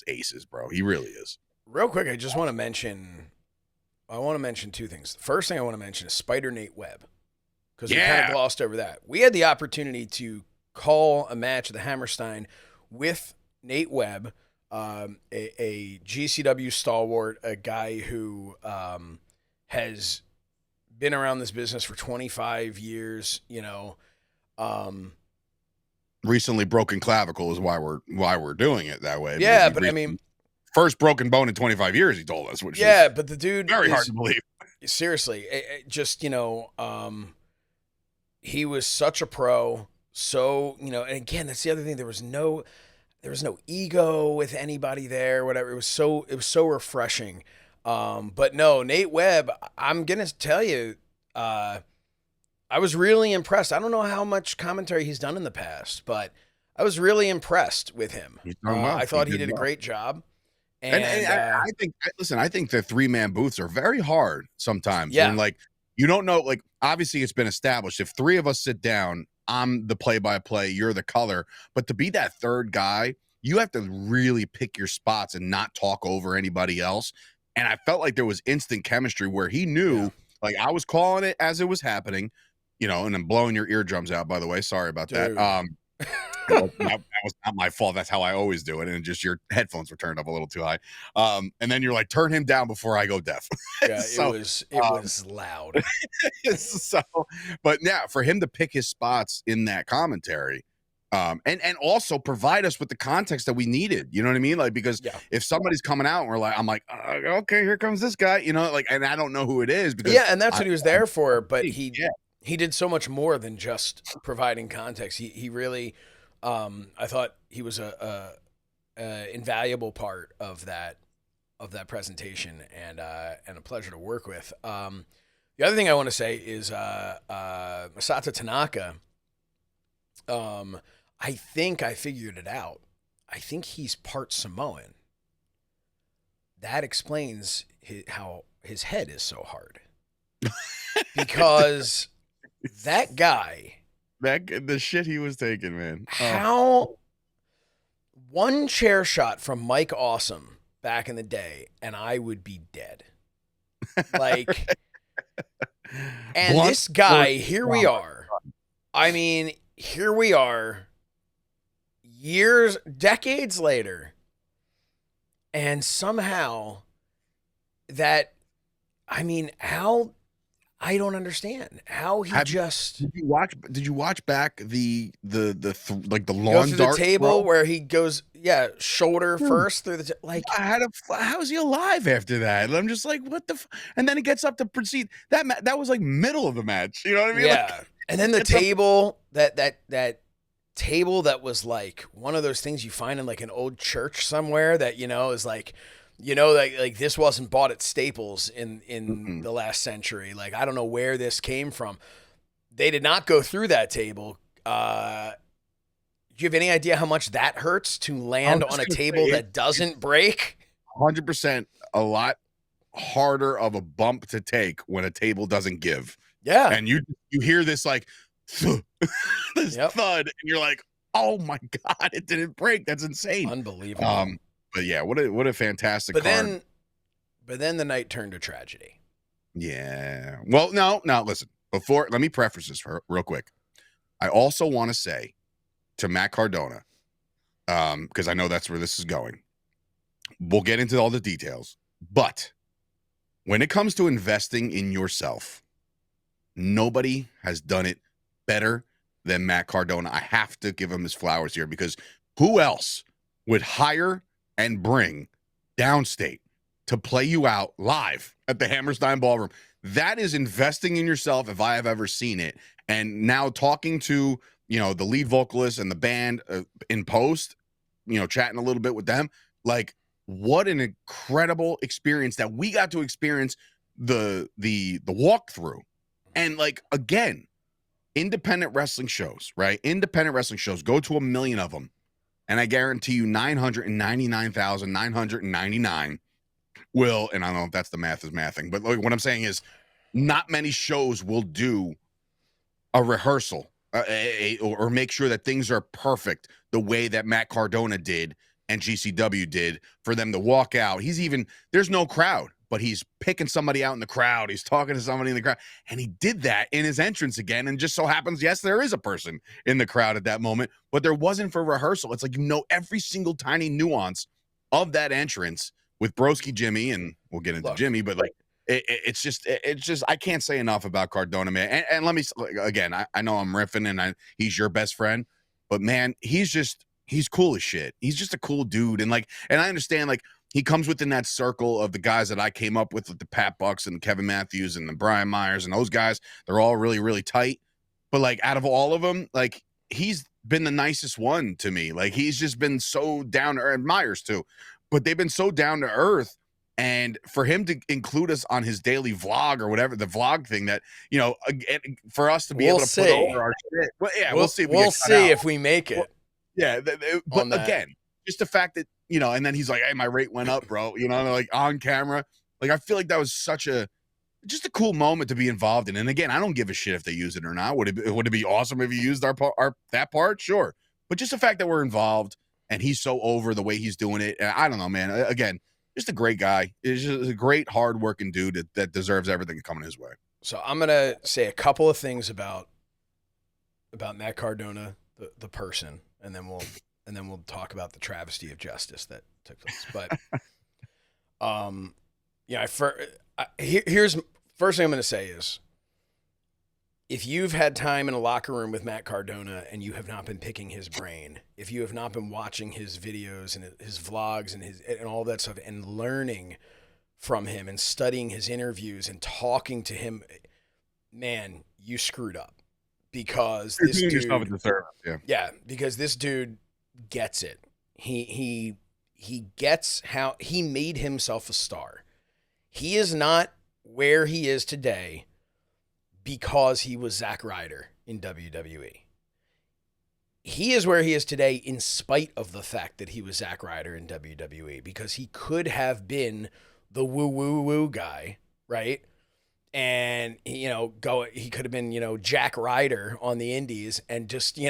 aces, bro. He really is. Real quick, I want to mention two things. The first thing I want to mention is Spider Nate Webb, because we kind of glossed over that. We had the opportunity to call a match at the Hammerstein with Nate Webb, a GCW stalwart, a guy who has been around this business for 25 years, you know. Recently broken clavicle is why we're doing it that way. Yeah, but I mean, first broken bone in 25 years, he told us, which is but the dude very hard to believe. Seriously, just, you know, he was such a pro. So, you know, and again, that's the other thing. There was no ego with anybody there, whatever. It was so refreshing. But no, Nate Webb, I'm going to tell you, I was really impressed. I don't know how much commentary he's done in the past, but I was really impressed with him. I thought he did a great job. And I think the 3-man booths are very hard sometimes. Yeah. And like, you don't know, like, obviously it's been established. If 3 of us sit down, I'm the play-by-play, you're the color. But to be that third guy, you have to really pick your spots and not talk over anybody else. And I felt like there was instant chemistry where he knew, like, I was calling it as it was happening, you know, and I'm blowing your eardrums out, by the way. Sorry about that. That was not my fault. That's how I always do it. And just your headphones were turned up a little too high. And then you're like, turn him down before I go deaf. Yeah, so, it was loud. So, but yeah, for him to pick his spots in that commentary, and also provide us with the context that we needed. You know what I mean? Like, because if somebody's coming out and I'm like, okay, here comes this guy, you know, like, and I don't know who it is, because and that's what he was there for. But he did so much more than just providing context. He really, I thought he was a invaluable part of that presentation, and a pleasure to work with. The other thing I want to say is Masato Tanaka. I think I figured it out. I think he's part Samoan. That explains how his head is so hard. Because that guy, the shit he was taking, man. How one chair shot from Mike Awesome back in the day, and I would be dead. Like, and this guy, here we are. I mean, here we are, decades later, and somehow that, I mean, how, I don't understand how he Did you watch back the lawn dart table where he goes, shoulder first through the like. How is he alive after that? And I'm just like, what the? And then he gets up to proceed. That was like middle of the match. You know what I mean? Yeah. Like, and then the table that table that was like one of those things you find in like an old church somewhere that, you know, is like, you know, like this wasn't bought at Staples in the last century. Like, I don't know where this came from. They did not go through that table. Do you have any idea how much that hurts to land on a table that doesn't break? 100% a lot harder of a bump to take when a table doesn't give. Yeah. And you hear this like this thud, and you're like, oh my God, it didn't break. That's insane. Unbelievable. But yeah, what a fantastic card. But then the night turned to tragedy. Yeah. Well, no, listen. Let me preface this real quick. I also want to say to Matt Cardona, because I know that's where this is going. We'll get into all the details, but when it comes to investing in yourself, nobody has done it better than Matt Cardona. I have to give him his flowers here, because who else would hire and bring downstate to play you out live at the Hammerstein Ballroom? That is investing in yourself if I have ever seen it. And now talking to, the lead vocalist and the band in post, chatting a little bit with them, like, what an incredible experience that we got to experience the walkthrough. And like, again, independent wrestling shows, right? Independent wrestling shows, go to 1 million of them. And I guarantee you 999,999 will, and I don't know if that's the math is mathing, but like, what I'm saying is not many shows will do a rehearsal or make sure that things are perfect the way that Matt Cardona did and GCW did for them to walk out. There's no crowd, but he's picking somebody out in the crowd. He's talking to somebody in the crowd, and he did that in his entrance again. And just so happens, yes, there is a person in the crowd at that moment, but there wasn't for rehearsal. It's like, every single tiny nuance of that entrance with Broski Jimmy, and we'll get into Jimmy, but like, it's just I can't say enough about Cardona, man. And let me, again, I know I'm riffing and he's your best friend, but man, he's cool as shit. He's just a cool dude. And I understand, like, he comes within that circle of the guys that I came up with the Pat Bucks and Kevin Matthews and the Brian Myers and those guys. They're all really, really tight. But like, out of all of them, like, he's been the nicest one to me. Like, he's just been so down to earth, and Myers too, but they've been so down to earth. And for him to include us on his daily vlog or whatever, the vlog thing, that, for us to be able to put over our shit. Well, yeah, we'll see. We'll see if we make it. Well, yeah. But again, just the fact that, and then he's like, hey, my rate went up, bro, like, on camera. Like, I feel like that was just a cool moment to be involved in. And again, I don't give a shit if they use it or not. Would it be awesome if you used that part? Sure. But just the fact that we're involved and he's so over the way he's doing it. I don't know, man. Again, just a great guy. He's just a great, hardworking dude that deserves everything coming his way. So I'm gonna say a couple of things about Matt Cardona, the person, and then we'll talk about the travesty of justice that took place. But here's first thing I'm gonna say is, if you've had time in a locker room with Matt Cardona and you have not been picking his brain, if you have not been watching his videos and his vlogs and all that stuff and learning from him and studying his interviews and talking to him, man, you screwed up, because this dude, because this dude gets it. He gets how he made himself a star. He is not where he is today because he was Zack Ryder in WWE. He is where he is today in spite of the fact that he was Zack Ryder in WWE, because he could have been the woo guy, right? And he could have been, Jack Ryder on the indies, and just, he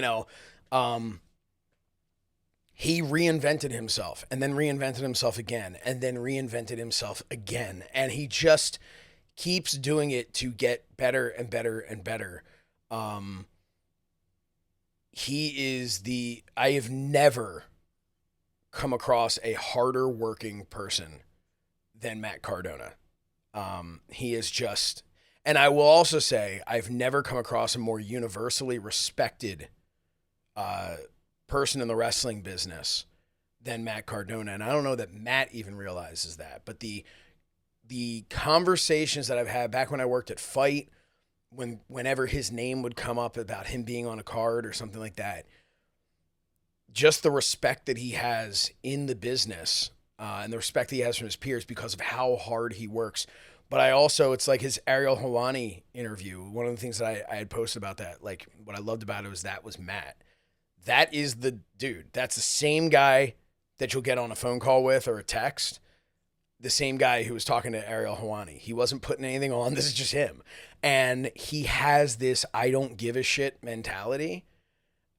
reinvented himself and then reinvented himself again and then reinvented himself again. And he just keeps doing it to get better and better and better. I have never come across a harder working person than Matt Cardona. He is just, and I will also say, I've never come across a more universally respected person in the wrestling business than Matt Cardona. And I don't know that Matt even realizes that, but the conversations that I've had back when I worked at Fight, whenever his name would come up about him being on a card or something like that, just the respect that he has in the business, and the respect that he has from his peers because of how hard he works. But it's like his Ariel Helwani interview. One of the things that I had posted about that, like, what I loved about it was Matt. That is the dude. That's the same guy that you'll get on a phone call with or a text. The same guy who was talking to Ariel Helwani. He wasn't putting anything on. This is just him. And he has this I don't give a shit mentality,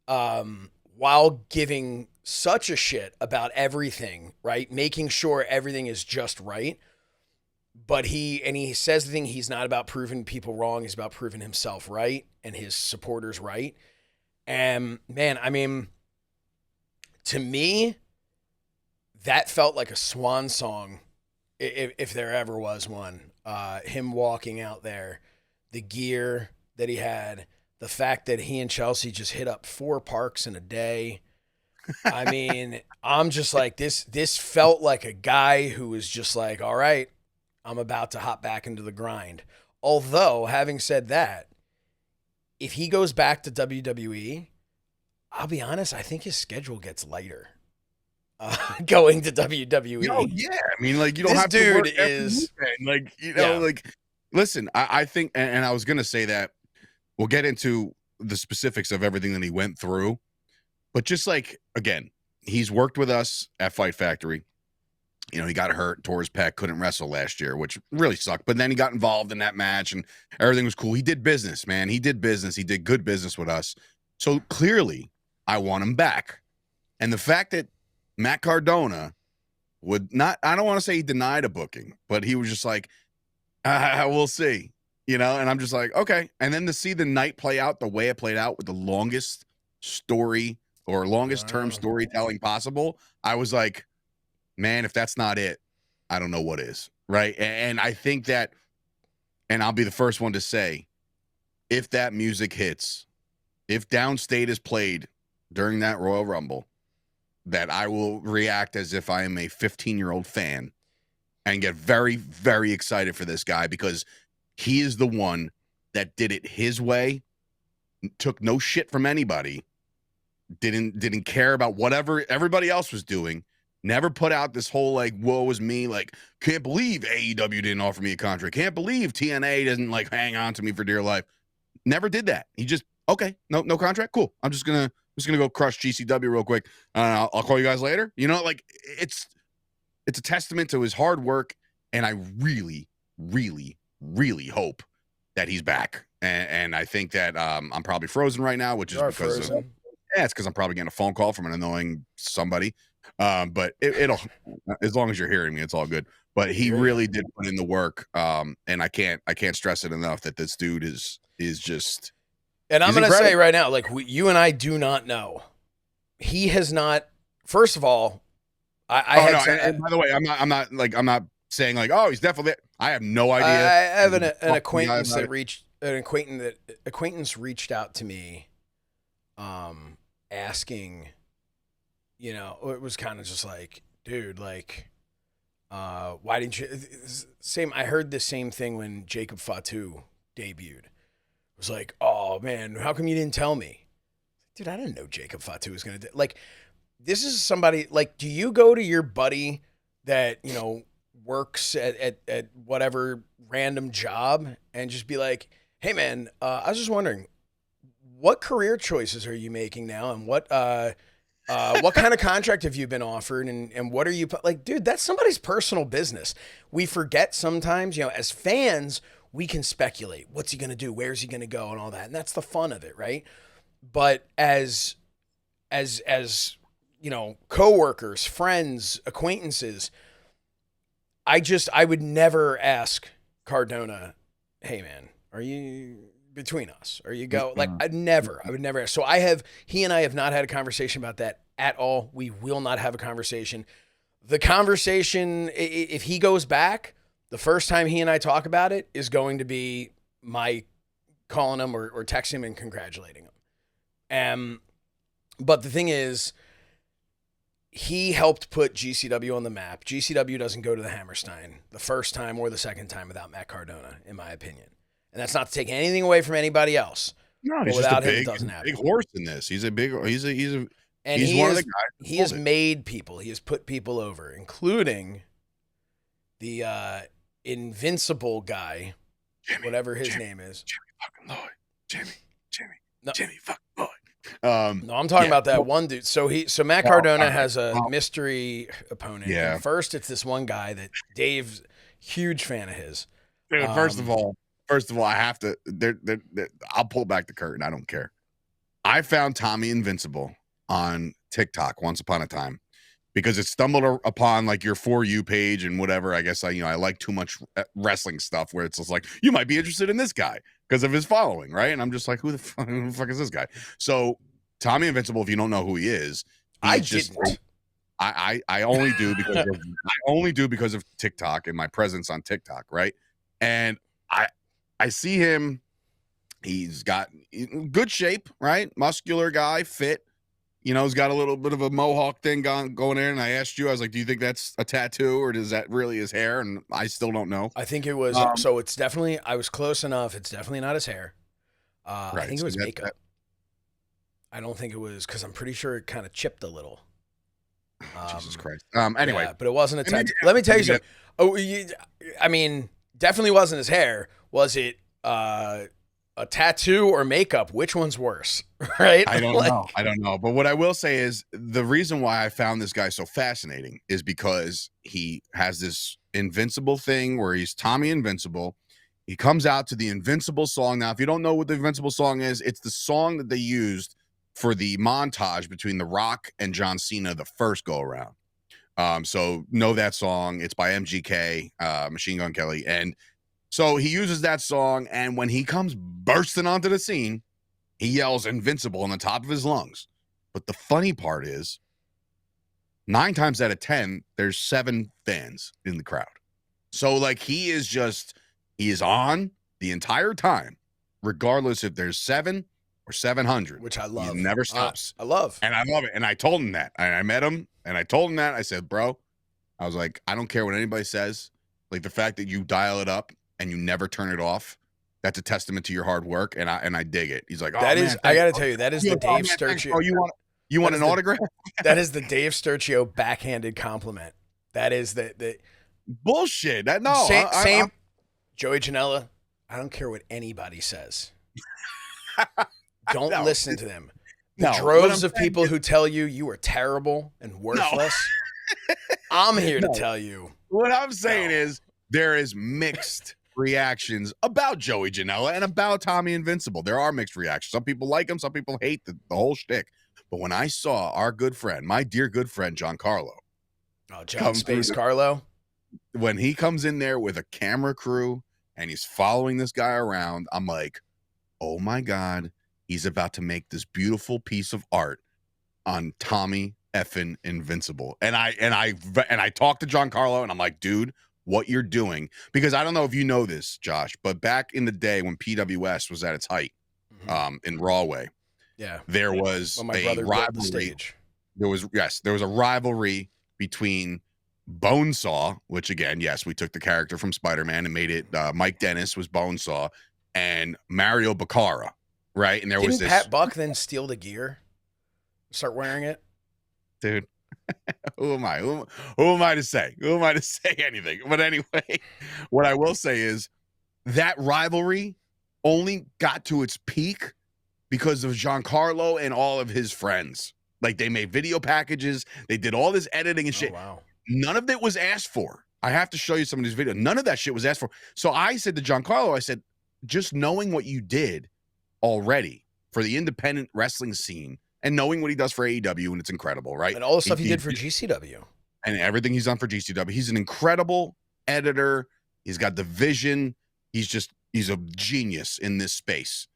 while giving such a shit about everything, right? Making sure everything is just right. But he says the thing, he's not about proving people wrong. He's about proving himself right and his supporters right. And man, I mean, to me, that felt like a swan song, if there ever was one. Him walking out there, the gear that he had, the fact that he and Chelsea just hit up 4 parks in a day. I mean, I'm just like, this felt like a guy who was just like, all right, I'm about to hop back into the grind. Although, having said that, if he goes back to WWE, I'll be honest, I think his schedule gets lighter. Going to WWE. Oh yeah, I mean, like you don't This have to work dude every is weekend. Like like listen. I think, and I was gonna say that we'll get into the specifics of everything that he went through, but just like again, he's worked with us at Fight Factory. You know, he got hurt, tore his pec, couldn't wrestle last year, which really sucked. But then he got involved in that match, and everything was cool. He did business, man. He did business. He did good business with us. So clearly, I want him back. And the fact that Matt Cardona would not, I don't want to say he denied a booking, but he was just like, we'll see, you know? And I'm just like, okay. And then to see the night play out the way it played out with the longest story or longest term storytelling possible, I was like, man, if that's not it, I don't know what is, right? And I think that, and I'll be the first one to say, if that music hits, if Downstate is played during that Royal Rumble, that I will react as if I am a 15-year-old fan and get very, very excited for this guy because he is the one that did it his way, took no shit from anybody, didn't care about whatever everybody else was doing, never put out this whole like, woe is me, like, can't believe AEW didn't offer me a contract, can't believe TNA doesn't like hang on to me for dear life. Never did that. He just, okay, no contract, cool. I'm just gonna go crush GCW real quick. I'll call you guys later. You know, like it's a testament to his hard work, and I really, really, really hope that he's back. And I think that I'm probably frozen right now, which is because it's because I'm probably getting a phone call from an annoying somebody. But it'll, as long as you're hearing me, it's all good. But he really did put in the work, and I can't stress it enough that this dude is just. And I'm going to say right now, like you and I do not know. He has not. First of all, and by the way, I'm not saying like, oh, he's definitely. I have no idea. I have an acquaintance that reached out to me, asking, you know, it was kind of just like, dude, like, why didn't you? I heard the same thing when Jacob Fatu debuted. Was like, oh man, how come you didn't tell me? Dude, I didn't know Jacob Fatu was gonna do. Like, this is somebody. Like, do you go to your buddy that you know works at whatever random job and just be like, hey man, I was just wondering, what career choices are you making now, and what kind of contract have you been offered, and what are you like, dude? That's somebody's personal business. We forget sometimes, you know, as fans. We can speculate. What's he going to do? Where's he going to go? And all that. And that's the fun of it, right? But as you know, coworkers, friends, acquaintances, I would never ask Cardona, hey man, are you between us? Are you go? Like I would never ask. So he and I have not had a conversation about that at all. We will not have a conversation. The conversation, if he goes back, the first time he and I talk about it is going to be my calling him or texting him and congratulating him. But the thing is, he helped put GCW on the map. GCW doesn't go to the Hammerstein the first time or the second time without Matt Cardona, in my opinion. And that's not to take anything away from anybody else. No, he's just a big horse in this. He's one of the guys. He has made people. He has put people over, including the invincible guy, whatever his name is. Jimmy fucking Lloyd. Jimmy fucking Lloyd. No, I'm talking about that one dude. So Matt Cardona has a mystery opponent. Yeah. And first, it's this one guy that Dave's huge fan of his. Dude, first of all, I have to. I'll pull back the curtain. I don't care. I found Tommy Invincible on TikTok once upon a time because it stumbled upon like your For You page and whatever. I guess I like too much wrestling stuff where it's just like, you might be interested in this guy because of his following, right? And I'm just like, who the fuck is this guy? So Tommy Invincible, if you don't know who he is, I only do because of TikTok and my presence on TikTok, right? And I see him He's got good shape, right? Muscular guy, fit. You know, he's got a little bit of a mohawk thing going in. And I asked you, I was like, do you think that's a tattoo or is that really his hair? And I still don't know. I think it was. So it's definitely. I was close enough. It's definitely not his hair. Right. I think it was makeup. I don't think it was because I'm pretty sure it kind of chipped a little. Jesus Christ. Anyway, yeah, but it wasn't a tattoo. Let me tell you something. Oh, I mean, definitely wasn't his hair. Was it a tattoo or makeup? Which one's worse? Right? I don't know. I don't know. But what I will say is the reason why I found this guy so fascinating is because he has this invincible thing where he's Tommy Invincible. He comes out to the Invincible song. Now, if you don't know what the Invincible song is, it's the song that they used for the montage between The Rock and John Cena the first go around. So know that song. It's by MGK, Machine Gun Kelly. And so he uses that song, and when he comes bursting onto the scene, he yells Invincible on the top of his lungs. But the funny part is 9 times out of 10, there's 7 fans in the crowd. So like he is on the entire time, regardless if there's 7 or 700, which I love. He never stops. I love. And I love it. And I told him that. I met him and I told him that. I said, bro, I was like, I don't care what anybody says. Like the fact that you dial it up and you never turn it off, that's a testament to your hard work. And I dig it. He's like, oh, that man, is, I got to tell you, that is the Dave Sturchio. Oh, you want an autograph? That is the Dave Sturchio backhanded compliment. That is the bullshit. No, same. Joey Janela, I don't care what anybody says. Don't listen to them. The droves of people who tell you are terrible and worthless. No. I'm here to tell you. What I'm saying is there is mixed reactions about Joey Janela and about Tommy Invincible. There are mixed reactions. Some people like him. Some people hate the whole shtick. But when I saw our good friend, my dear good friend, John Carlo. Oh, John Space Carlo. When he comes in there with a camera crew and he's following this guy around, I'm like, oh my God, he's about to make this beautiful piece of art on Tommy effing Invincible. And I talked to John Carlo and I'm like, dude, what you're doing, because I don't know if you know this, Josh, but back in the day when PWS was at its height, in Rawway, there was a rivalry. There was a rivalry between Bonesaw, which again, yes, we took the character from Spider-Man and made it Mike Dennis was Bonesaw, and Mario Baccara, right? And Didn't Pat Buck then steal the gear, start wearing it, dude. Who am I? Who am I to say? Who am I to say anything? But anyway, what I will say is that rivalry only got to its peak because of Giancarlo and all of his friends. Like they made video packages, they did all this editing and shit. Wow. None of it was asked for. I have to show you some of these videos. None of that shit was asked for. So I said to Giancarlo, I said, just knowing what you did already for the independent wrestling scene and knowing what he does for AEW, and it's incredible, right? And all the stuff he did for GCW. And everything he's done for GCW. He's an incredible editor. He's got the vision. He's a genius in this space.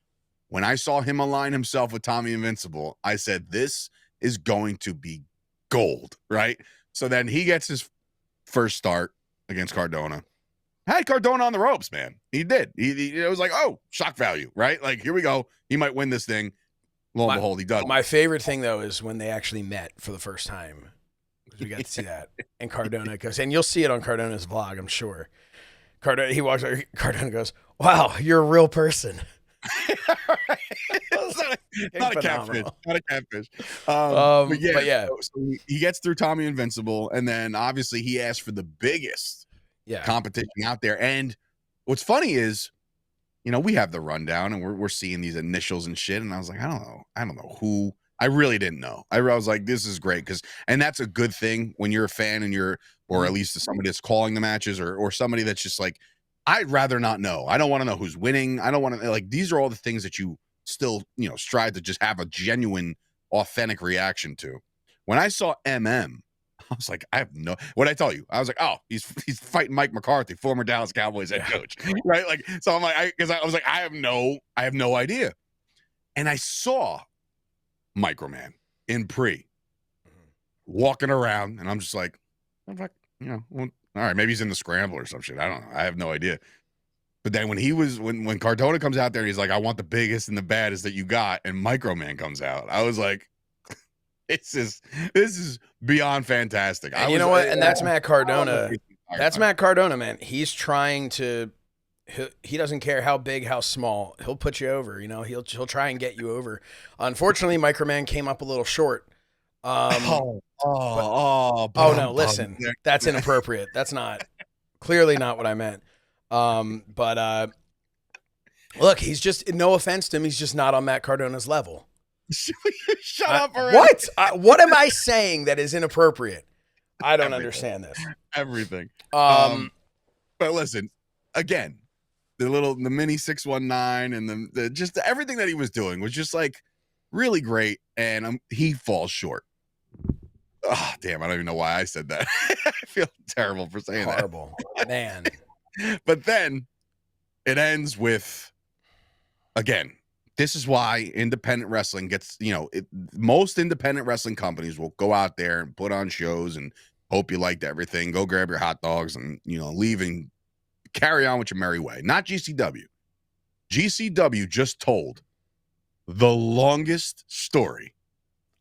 When I saw him align himself with Tommy Invincible, I said, this is going to be gold, right? So then he gets his first start against Cardona. Had Cardona on the ropes, man. He did. It was like, oh, shock value, right? Like, here we go. He might win this thing. Lo and behold, he does. My favorite thing, though, is when they actually met for the first time. Because we got to see that. And Cardona goes, and you'll see it on Cardona's vlog, I'm sure. He walks over, Cardona goes, wow, you're a real person. not a catfish. Not a catfish. But yeah. So he gets through Tommy Invincible, and then obviously he asked for the biggest competition out there. And what's funny is, you know, we have the rundown and we're seeing these initials and shit. And I was like, I don't know who. I really didn't know. I was like, this is great and that's a good thing when you're a fan and or at least somebody that's calling the matches or somebody that's just like, I'd rather not know. I don't want to know who's winning. I don't want to, like, these are all the things that you still, you know, strive to just have a genuine, authentic reaction to. When I saw MM, I was like, what'd I tell you? I was like, oh, he's fighting Mike McCarthy, former Dallas Cowboys head coach, right? Like, so I'm like, because I was like, I have no idea. And I saw Microman in walking around, and I'm just like, you know, well, all right, maybe he's in the scramble or some shit. I don't know. I have no idea. But then when Cardona comes out there and he's like, I want the biggest and the baddest that you got, and Microman comes out, I was like, this is beyond fantastic. And you know what? And that's Matt Cardona. That's Matt Cardona, man. He's trying to. He doesn't care how big, how small. He'll put you over. You know, he'll try and get you over. Unfortunately, Microman came up a little short. No! Listen, that's inappropriate. That's clearly not what I meant. But look, he's just, no offense to him, he's just not on Matt Cardona's level. Shut up already. What? What am I saying that is inappropriate? I don't understand this. Everything. But listen, again, the mini 619 and the just everything that he was doing was just like really great, and he falls short. Oh, damn, I don't even know why I said that. I feel terrible for saying Horrible. that. Man. But then it ends with, again, this is why independent wrestling gets, most independent wrestling companies will go out there and put on shows and hope you liked everything. Go grab your hot dogs and, leave and carry on with your merry way. Not GCW. GCW just told the longest story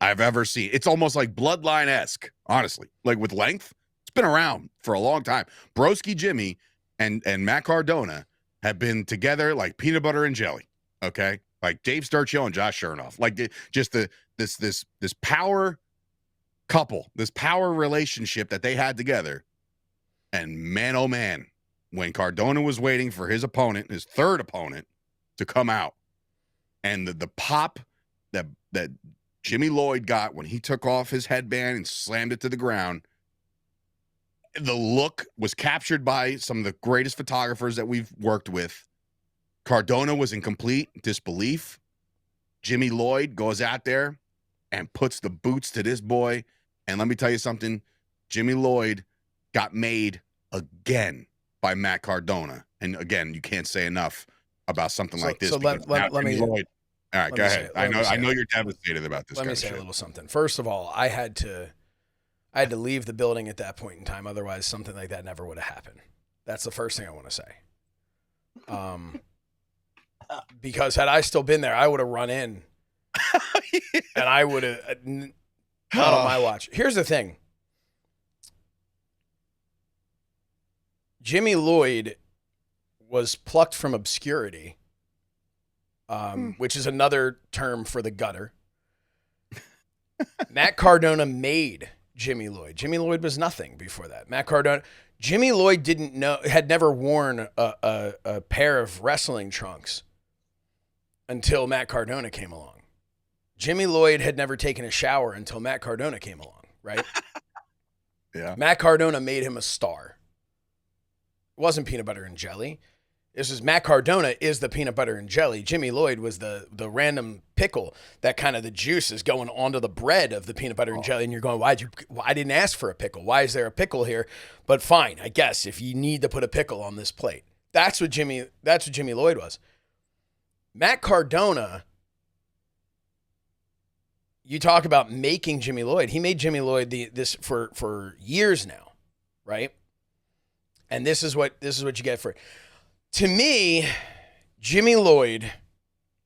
I've ever seen. It's almost like Bloodline-esque, honestly. Like with length, it's been around for a long time. Broski Jimmy and Matt Cardona have been together like peanut butter and jelly. Okay, like Dave Sturchio and Josh Shernoff. Like this power couple, this power relationship that they had together. And man, oh man, when Cardona was waiting for his opponent, his third opponent, to come out, and the pop that Jimmy Lloyd got when he took off his headband and slammed it to the ground, the look was captured by some of the greatest photographers that we've worked with. Cardona was in complete disbelief. Jimmy Lloyd goes out there and puts the boots to this boy. And let me tell you something, Jimmy Lloyd got made again by Matt Cardona. And again, you can't say enough about something like this. So let me. Lloyd, all right, go ahead. I know you're devastated about this. Let me say a little something. First of all, I had to leave the building at that point in time. Otherwise, something like that never would have happened. That's the first thing I want to say. Because had I still been there, I would have run in, and I would have not on my watch. Here's the thing: Jimmy Lloyd was plucked from obscurity. Which is another term for the gutter. Matt Cardona made Jimmy Lloyd. Jimmy Lloyd was nothing before that. Matt Cardona, Jimmy Lloyd had never worn a pair of wrestling trunks until Matt Cardona came along. Jimmy Lloyd had never taken a shower until Matt Cardona came along, right? Yeah. Matt Cardona made him a star. It wasn't peanut butter and jelly. This is Matt Cardona is the peanut butter and jelly. Jimmy Lloyd was the random pickle that kind of the juice is going onto the bread of the peanut butter and jelly. And you're going, I didn't ask for a pickle. Why is there a pickle here? But fine, I guess if you need to put a pickle on this plate, that's what Jimmy Lloyd was. Matt Cardona, you talk about making Jimmy Lloyd. He made Jimmy Lloyd this for years now, right? And this is what you get for it. To me, Jimmy Lloyd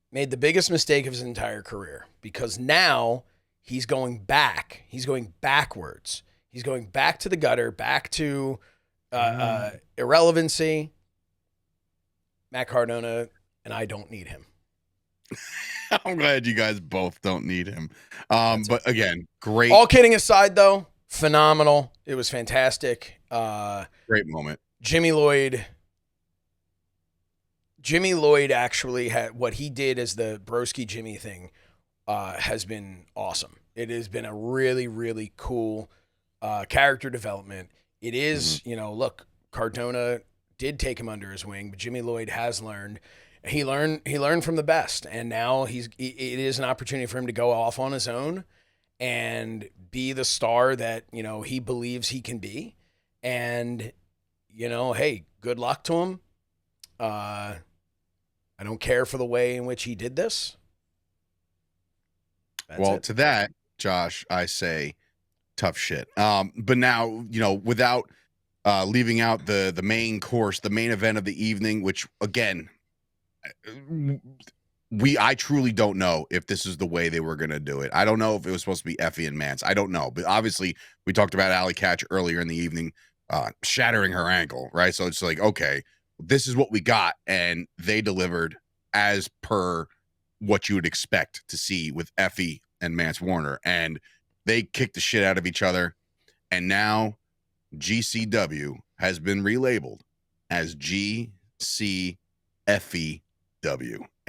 made the biggest mistake of his entire career because now he's going back. He's going backwards. He's going back to the gutter, back to irrelevancy. Matt Cardona and I don't need him. I'm glad you guys both don't need him. But again, great. All kidding aside, though, phenomenal. It was fantastic. Great moment. Jimmy Lloyd actually had what he did as the Broski Jimmy thing has been awesome. It has been a really, really cool character development. It is, look, Cardona did take him under his wing, but Jimmy Lloyd has learned. He learned from the best, and now it is an opportunity for him to go off on his own and be the star that, he believes he can be. And, hey, good luck to him. I don't care for the way in which he did this. That's it. To that, Josh, I say tough shit. But now, without leaving out the main course, the main event of the evening, which again, I truly don't know if this is the way they were going to do it. I don't know if it was supposed to be Effie and Mance. I don't know. But obviously, we talked about Allie Katch earlier in the evening, shattering her ankle, right? So it's like, okay, this is what we got. And they delivered as per what you would expect to see with Effie and Mance Warner. And they kicked the shit out of each other. And now GCW has been relabeled as GCFEW.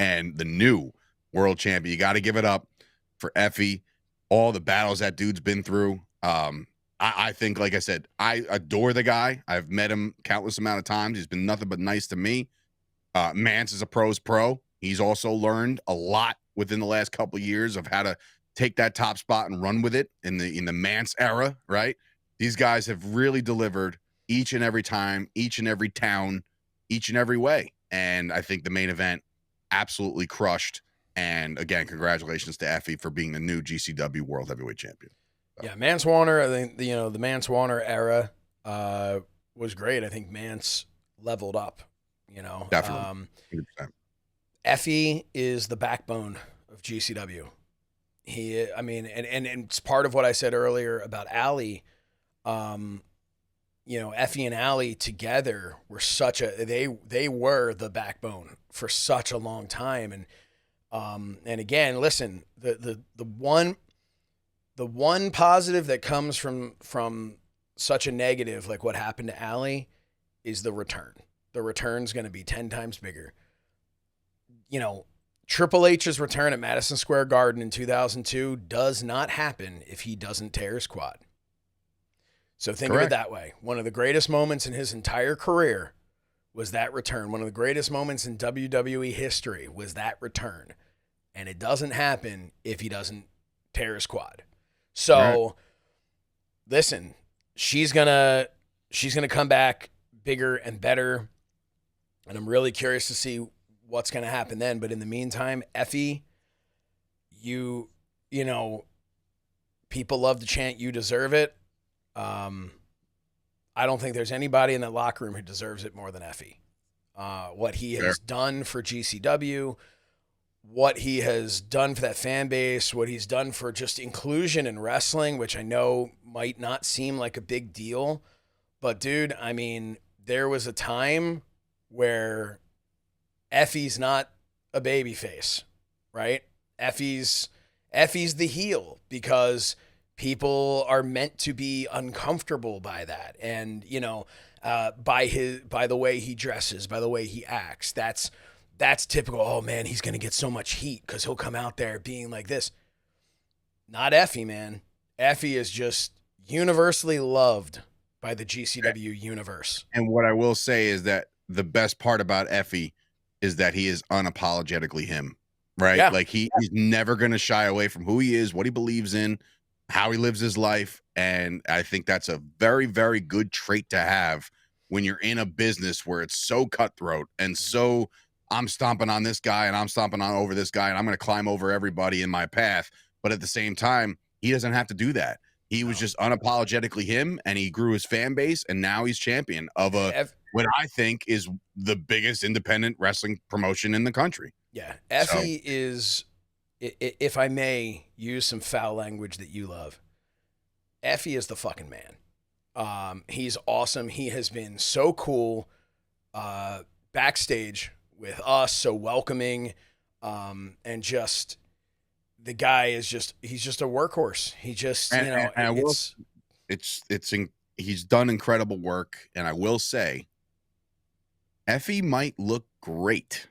And the new world champion. You got to give it up for Effie. All the battles that dude's been through. I think, like I said, I adore the guy. I've met him countless amount of times. He's been nothing but nice to me. Mance is a pro's pro. He's also learned a lot within the last couple of years of how to take that top spot and run with it in the Mance era, right? These guys have really delivered each and every time, each and every town, each and every way. And I think the main event absolutely crushed. And again, congratulations to Effie for being the new GCW World Heavyweight Champion. So. Yeah, Mance Warner, I think the Mance Warner era was great. I think Mance leveled up, Definitely. 100%. Effie is the backbone of GCW. And it's part of what I said earlier about Allie. Effie and Allie together were they were the backbone for such a long time. And again, listen, the one positive that comes from such a negative, like what happened to Allie, is the return. The return's going to be 10 times bigger. Triple H's return at Madison Square Garden in 2002 does not happen if he doesn't tear his quad. So think of it that way. One of the greatest moments in his entire career was that return. One of the greatest moments in WWE history was that return. And it doesn't happen if he doesn't tear his quad. So listen, she's gonna come back bigger and better. And I'm really curious to see what's gonna happen then. But in the meantime, Effie, people love to chant "You deserve it." I don't think there's anybody in that locker room who deserves it more than Effie. What he has done for GCW, what he has done for that fan base, what he's done for just inclusion in wrestling, which I know might not seem like a big deal, but dude, I mean, there was a time where Effie's not a babyface, right? Effie's the heel because people are meant to be uncomfortable by that. And, by the way he dresses, by the way he acts, that's typical. Oh man, he's going to get so much heat because he'll come out there being like this. Not Effie, man. Effie is just universally loved by the GCW universe. And what I will say is that the best part about Effie is that he is unapologetically him, right? Yeah. Like he's never going to shy away from who he is, what he believes in, how he lives his life. And I think that's a very, very good trait to have when you're in a business where it's so cutthroat and so I'm stomping on this guy and I'm stomping on over this guy and I'm going to climb over everybody in my path. But at the same time, he doesn't have to do that. He was just unapologetically him, and he grew his fan base, and now he's champion of what I think is the biggest independent wrestling promotion in the country. Yeah, Effie is, if I may use some foul language that you love, Effie is the fucking man. He's awesome. He has been so cool backstage with us, so welcoming, and just the guy is he's just a workhorse. He just, he's done incredible work. And I will say, Effie might look great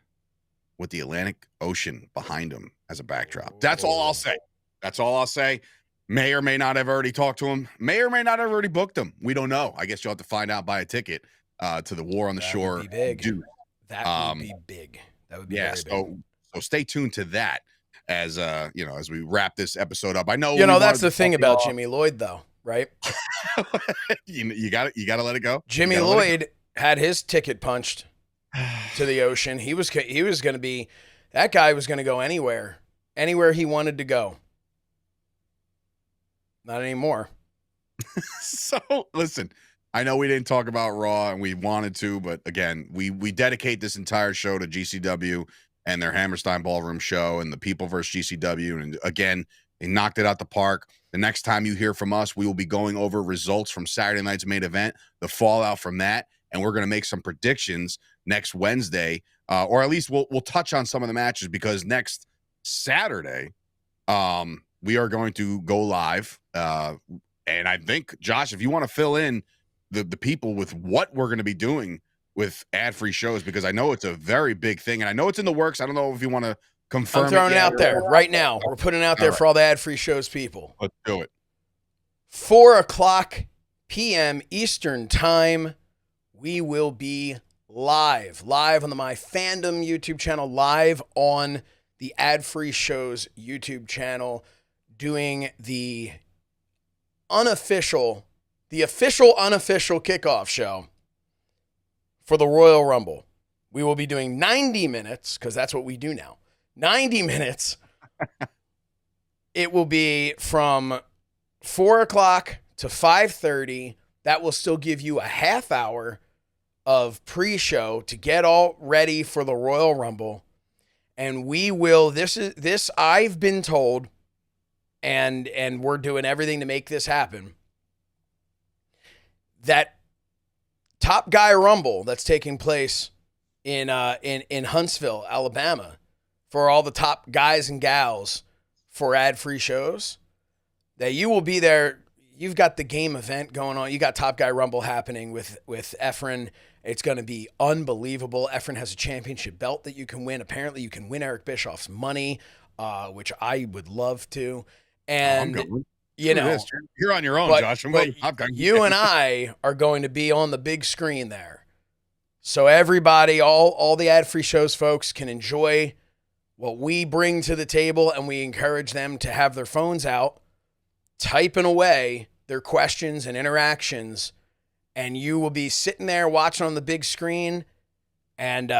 with the Atlantic Ocean behind him as a backdrop. That's all I'll say. That's all I'll say. May or may not have already talked to him. May or may not have already booked him. We don't know. I guess you'll have to find out, buy a ticket to the War on the Shore. Would be big. That would be big. That would be very big. So stay tuned to that as as we wrap this episode up. I know that's the thing about Jimmy Lloyd, though, right? you got to let it go. Jimmy Lloyd had his ticket punched to the ocean. He was going to be, that guy was going to go anywhere he wanted to go. Not anymore. So listen, I know we didn't talk about Raw and we wanted to, but again, we dedicate this entire show to GCW and their Hammerstein Ballroom show and the people versus GCW. And again, they knocked it out the park. The next time you hear from us, we will be going over results from Saturday night's main event, the fallout from that, and we're going to make some predictions next Wednesday, or at least we'll touch on some of the matches, because next Saturday, we are going to go live. And I think, Josh, if you want to fill in the people with what we're going to be doing with ad-free shows, because I know it's a very big thing, and I know it's in the works. I don't know if you want to confirm. I'm throwing it out there right now. We're putting it out there for all the ad-free shows people. Let's do it. 4:00 p.m. Eastern time, we will be live on the MyFandom YouTube channel, live on the ad-free shows YouTube channel, doing the official unofficial kickoff show for the Royal Rumble. We will be doing 90 minutes, because that's what we do now. 90 minutes. It will be from 4:00 to 5:30. That will still give you a half hour of pre-show to get all ready for the Royal Rumble. And we will, this I've been told, and we're doing everything to make this happen, that Top Guy Rumble that's taking place in Huntsville, Alabama, for all the top guys and gals for ad-free shows, that you will be there. You've got the game event going on. You got Top Guy Rumble happening with Efren. It's going to be unbelievable. Efren has a championship belt that you can win. Apparently, you can win Eric Bischoff's money, which I would love to. And you know, you're on your own, Josh. You and I are going to be on the big screen there, so everybody, all the ad-free shows folks, can enjoy what we bring to the table, and we encourage them to have their phones out, typing away their questions and interactions, and you will be sitting there watching on the big screen, and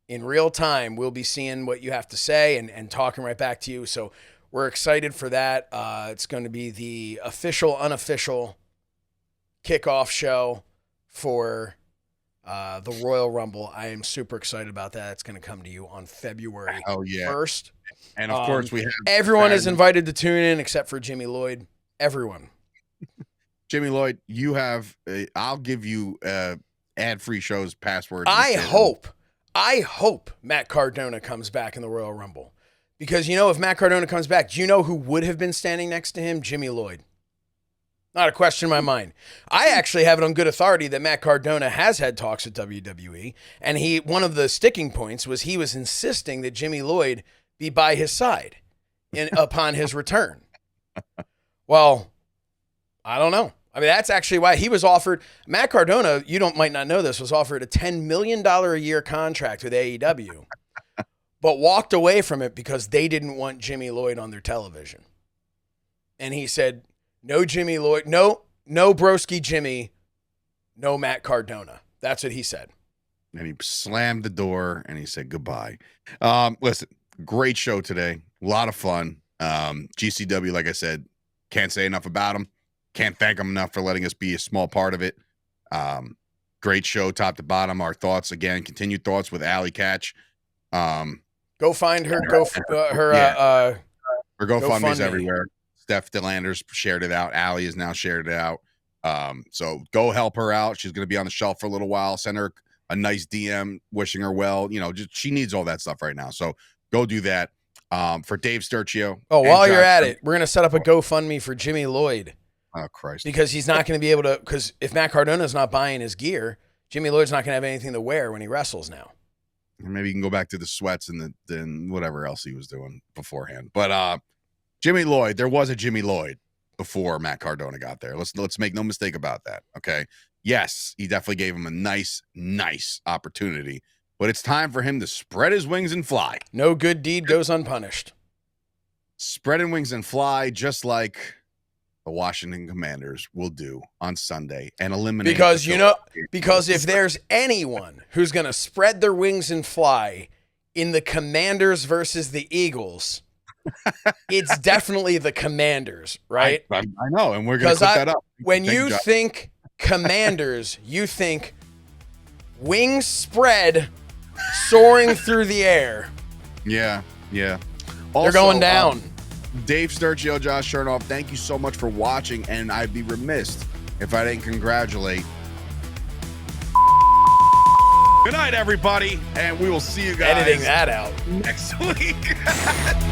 in real time, we'll be seeing what you have to say and talking right back to you. So we're excited for that. It's going to be the official, unofficial kickoff show for the Royal Rumble. I am super excited about that. It's going to come to you on February 1st. And of course, we have everyone is invited to tune in except for Jimmy Lloyd. Everyone. Jimmy Lloyd, you have. I'll give you ad-free shows password. I hope Matt Cardona comes back in the Royal Rumble, because if Matt Cardona comes back, do you know who would have been standing next to him? Jimmy Lloyd. Not a question in my mind. I actually have it on good authority that Matt Cardona has had talks with WWE, and one of the sticking points was he was insisting that Jimmy Lloyd be by his side upon his return. Well, I don't know. I mean, that's actually why he was offered. Matt Cardona, might not know this, was offered a $10 million a year contract with AEW, but walked away from it because they didn't want Jimmy Lloyd on their television. And he said, no Jimmy Lloyd, no broski Jimmy, no Matt Cardona. That's what he said. And he slammed the door and he said goodbye. Listen, great show today. A lot of fun. GCW, like I said, can't say enough about them. Can't thank them enough for letting us be a small part of it. Great show, top to bottom. Our thoughts, again, continued thoughts with Allie Catch. Go find her. Her GoFundMe's everywhere. Steph DeLanders shared it out. Allie has now shared it out. So go help her out. She's going to be on the shelf for a little while. Send her a nice DM wishing her well. She needs all that stuff right now. So go do that. For Dave Sturchio. Oh, while you're at it, we're going to set up a GoFundMe for Jimmy Lloyd. Oh, Christ. Because he's not going to be able to, because if Matt Cardona's not buying his gear, Jimmy Lloyd's not going to have anything to wear when he wrestles now. Maybe you can go back to the sweats and then whatever else he was doing beforehand. But Jimmy Lloyd, there was a Jimmy Lloyd before Matt Cardona got there. Let's make no mistake about that. Okay. Yes, he definitely gave him a nice opportunity, but it's time for him to spread his wings and fly. No good deed goes unpunished. Spreading wings and fly, just like the Washington Commanders will do on Sunday and eliminate. Because if there's anyone who's going to spread their wings and fly in the Commanders versus the Eagles, it's definitely the Commanders, right? I know, and we're going to put that up. When you think Commanders, you think wings spread, soaring through the air. Yeah. Also, They're going down. Dave Sturchio, Josh Shernoff, thank you so much for watching, and I'd be remiss if I didn't congratulate. Good night, everybody, and we will see you guys Editing that out next week.